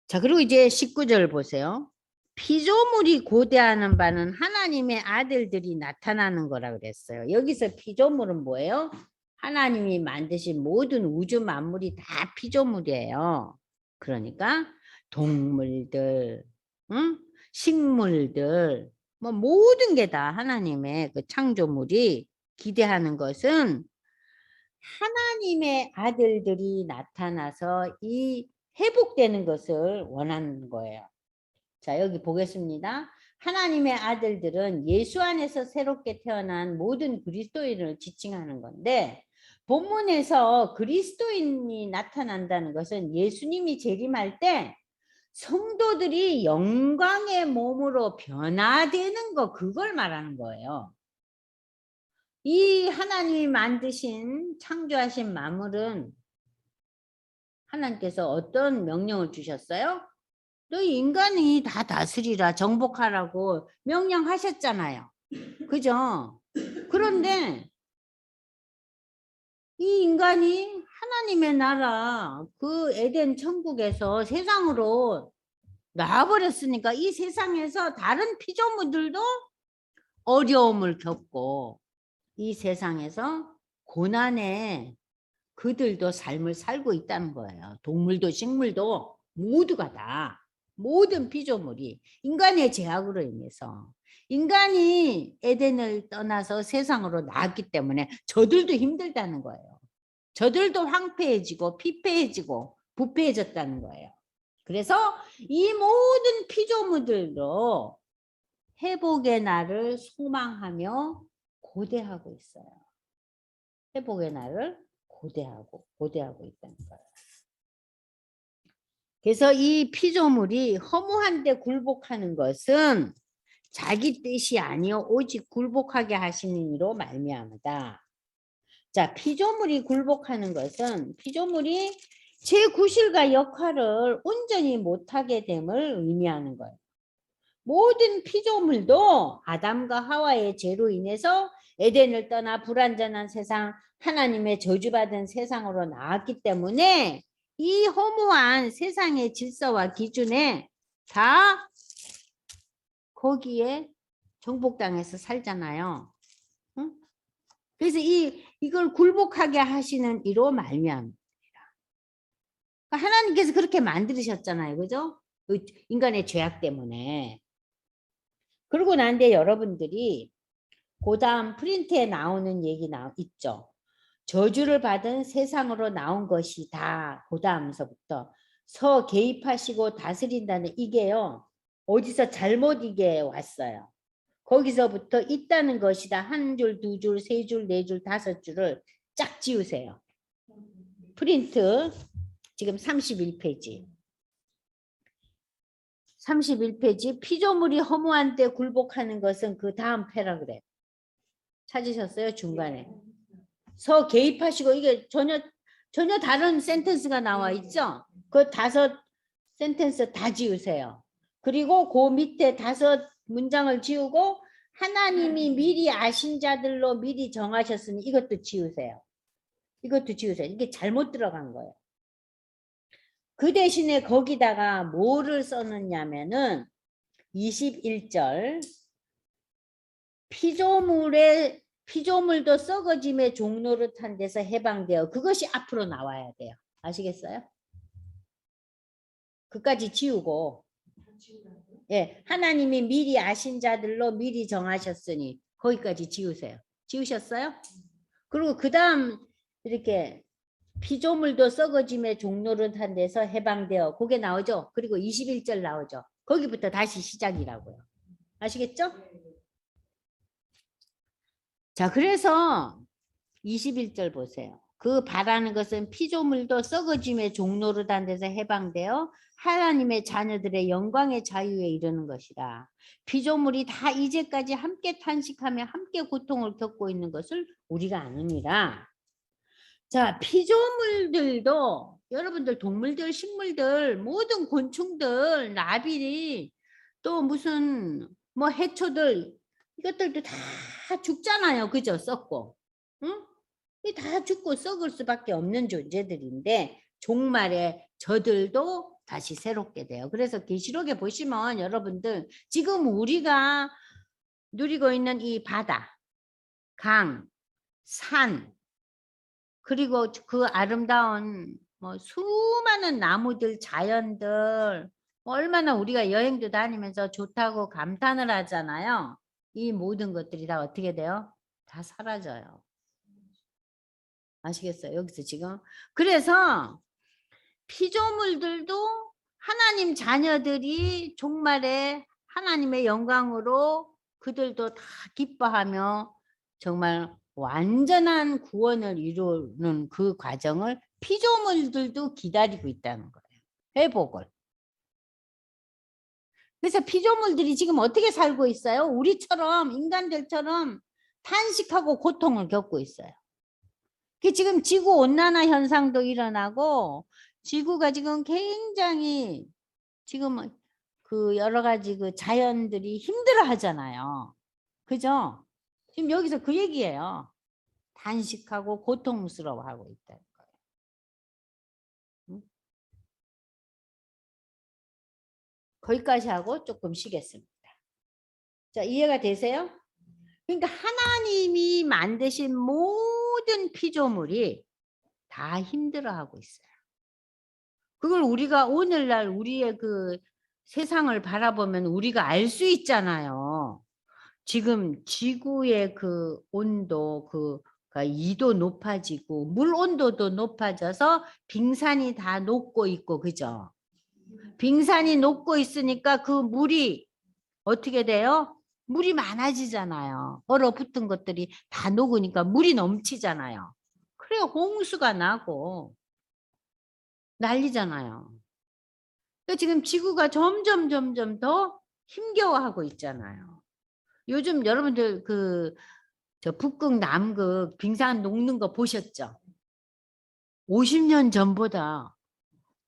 A: 자, 그리고 이제 19절 보세요. 피조물이 고대하는 바는 하나님의 아들들이 나타나는 거라 그랬어요. 여기서 피조물은 뭐예요? 하나님이 만드신 모든 우주 만물이 다 피조물이에요. 그러니까 동물들, 응? 식물들, 뭐 모든 게 다 하나님의 그 창조물이 기대하는 것은 하나님의 아들들이 나타나서 이 회복되는 것을 원하는 거예요. 자, 여기 보겠습니다. 하나님의 아들들은 예수 안에서 새롭게 태어난 모든 그리스도인을 지칭하는 건데, 본문에서 그리스도인이 나타난다는 것은 예수님이 재림할 때 성도들이 영광의 몸으로 변화되는 거, 그걸 말하는 거예요. 이 하나님이 만드신 창조하신 만물은 하나님께서 어떤 명령을 주셨어요? 너희 인간이 다 다스리라, 정복하라고 명령하셨잖아요. 그죠? 그런데 이 인간이 하나님의 나라, 그 에덴 천국에서 세상으로 나와버렸으니까 이 세상에서 다른 피조물들도 어려움을 겪고 이 세상에서 고난에 그들도 삶을 살고 있다는 거예요. 동물도 식물도 모두가 다 모든 피조물이 인간의 죄악으로 인해서 인간이 에덴을 떠나서 세상으로 나왔기 때문에 저들도 힘들다는 거예요. 저들도 황폐해지고 피폐해지고 부패해졌다는 거예요. 그래서 이 모든 피조물들도 회복의 날을 소망하며 고대하고 있어요. 회복의 날을 고대하고 있다는 거예요. 그래서 이 피조물이 허무한데 굴복하는 것은 자기 뜻이 아니요 오직 굴복하게 하시는 이로 말미암다. 자, 피조물이 굴복하는 것은 피조물이 제 구실과 역할을 온전히 못하게 됨을 의미하는 거예요. 모든 피조물도 아담과 하와의 죄로 인해서 에덴을 떠나 불완전한 세상, 하나님의 저주받은 세상으로 나왔기 때문에 이 허무한 세상의 질서와 기준에 다 거기에 정복당해서 살잖아요. 응? 그래서 이걸 굴복하게 하시는 이로 말미암습니다. 그러니까 하나님께서 그렇게 만드셨잖아요. 그죠? 인간의 죄악 때문에. 그러고 난 뒤에 여러분들이 그 다음 프린트에 나오는 얘기 있죠. 저주를 받은 세상으로 나온 것이 다 그 다음서부터 서 개입하시고 다스린다는 이게요. 어디서 잘못 이게 왔어요. 거기서부터 있다는 것이다. 한 줄, 두 줄, 세 줄, 네 줄, 다섯 줄을 쫙 지우세요. 프린트 지금 31페이지. 31페이지 피조물이 허무한 때 굴복하는 것은 그 다음 패러그래프. 찾으셨어요? 중간에. 서 개입하시고 이게 전혀 다른 센텐스가 나와 있죠? 그 다섯 센텐스 다 지우세요. 그리고 그 밑에 다섯 문장을 지우고 하나님이 미리 아신 자들로 미리 정하셨으니 이것도 지우세요. 이것도 지우세요. 이게 잘못 들어간 거예요. 그 대신에 거기다가 뭐를 써놓냐면은 21절 피조물도 썩어짐의 종노릇한 데서 해방되어 그것이 앞으로 나와야 돼요. 아시겠어요? 그까지 지우고 예, 하나님이 미리 아신 자들로 미리 정하셨으니 거기까지 지우세요. 지우셨어요? 그리고 그 다음 이렇게 피조물도 썩어짐의 종노릇한 데서 해방되어 그게 나오죠? 그리고 21절 나오죠? 거기부터 다시 시작이라고요. 아시겠죠? 자, 그래서 21절 보세요. 그 바라는 것은 피조물도 썩어짐의 종노릇한 데서 해방되어 하나님의 자녀들의 영광의 자유에 이르는 것이다. 피조물이 다 이제까지 함께 탄식하며 함께 고통을 겪고 있는 것을 우리가 아느니라. 자, 피조물들도 여러분들 동물들, 식물들, 모든 곤충들, 나비, 또 무슨 뭐 해초들 이것들도 다 죽잖아요. 그죠? 썩고. 응? 이 다 죽고 썩을 수밖에 없는 존재들인데 종말에 저들도 다시 새롭게 돼요. 그래서 계시록에 보시면 여러분들 지금 우리가 누리고 있는 이 바다, 강, 산, 그리고 그 아름다운 뭐 수많은 나무들, 자연들 얼마나 우리가 여행도 다니면서 좋다고 감탄을 하잖아요. 이 모든 것들이 다 어떻게 돼요? 다 사라져요. 아시겠어요? 여기서 지금. 그래서 피조물들도 하나님 자녀들이 종말에 하나님의 영광으로 그들도 다 기뻐하며 정말 완전한 구원을 이루는 그 과정을 피조물들도 기다리고 있다는 거예요. 회복을. 그래서 피조물들이 지금 어떻게 살고 있어요? 우리처럼 인간들처럼 탄식하고 고통을 겪고 있어요. 지금 지구 온난화 현상도 일어나고 지구가 지금 굉장히 지금 그 여러 가지 그 자연들이 힘들어 하잖아요. 그죠? 지금 여기서 그 얘기예요. 단식하고 고통스러워하고 있다는 거예요. 응? 거기까지 하고 조금 쉬겠습니다. 자, 이해가 되세요? 그러니까 하나님이 만드신 모든 피조물이 다 힘들어하고 있어요. 그걸 우리가 오늘날 우리의 그 세상을 바라보면 우리가 알 수 있잖아요. 지금 지구의 그 온도, 그러니까 2도 높아지고 물 온도도 높아져서 빙산이 다 녹고 있고, 그죠? 빙산이 녹고 있으니까 그 물이 어떻게 돼요? 물이 많아지잖아요. 얼어붙은 것들이 다 녹으니까 물이 넘치잖아요. 그래 홍수가 나고 난리잖아요. 지금 지구가 점점 더 힘겨워하고 있잖아요. 요즘 여러분들 그 저 북극 남극 빙산 녹는 거 보셨죠? 50년 전보다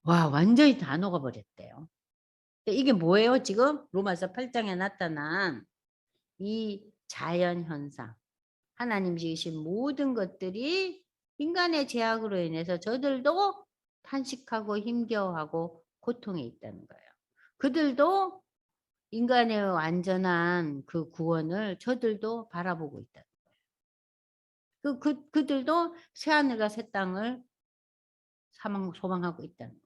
A: 와 완전히 다 녹아버렸대요. 이게 뭐예요? 지금 로마서 8장에 나타난 이 자연 현상. 하나님 지으신 모든 것들이 인간의 죄악으로 인해서 저들도 탄식하고 힘겨워하고 고통에 있다는 거예요. 그들도 인간의 완전한 그 구원을 저들도 바라보고 있다. 그들도 새하늘과 새 땅을 소망하고 있다는 거예요.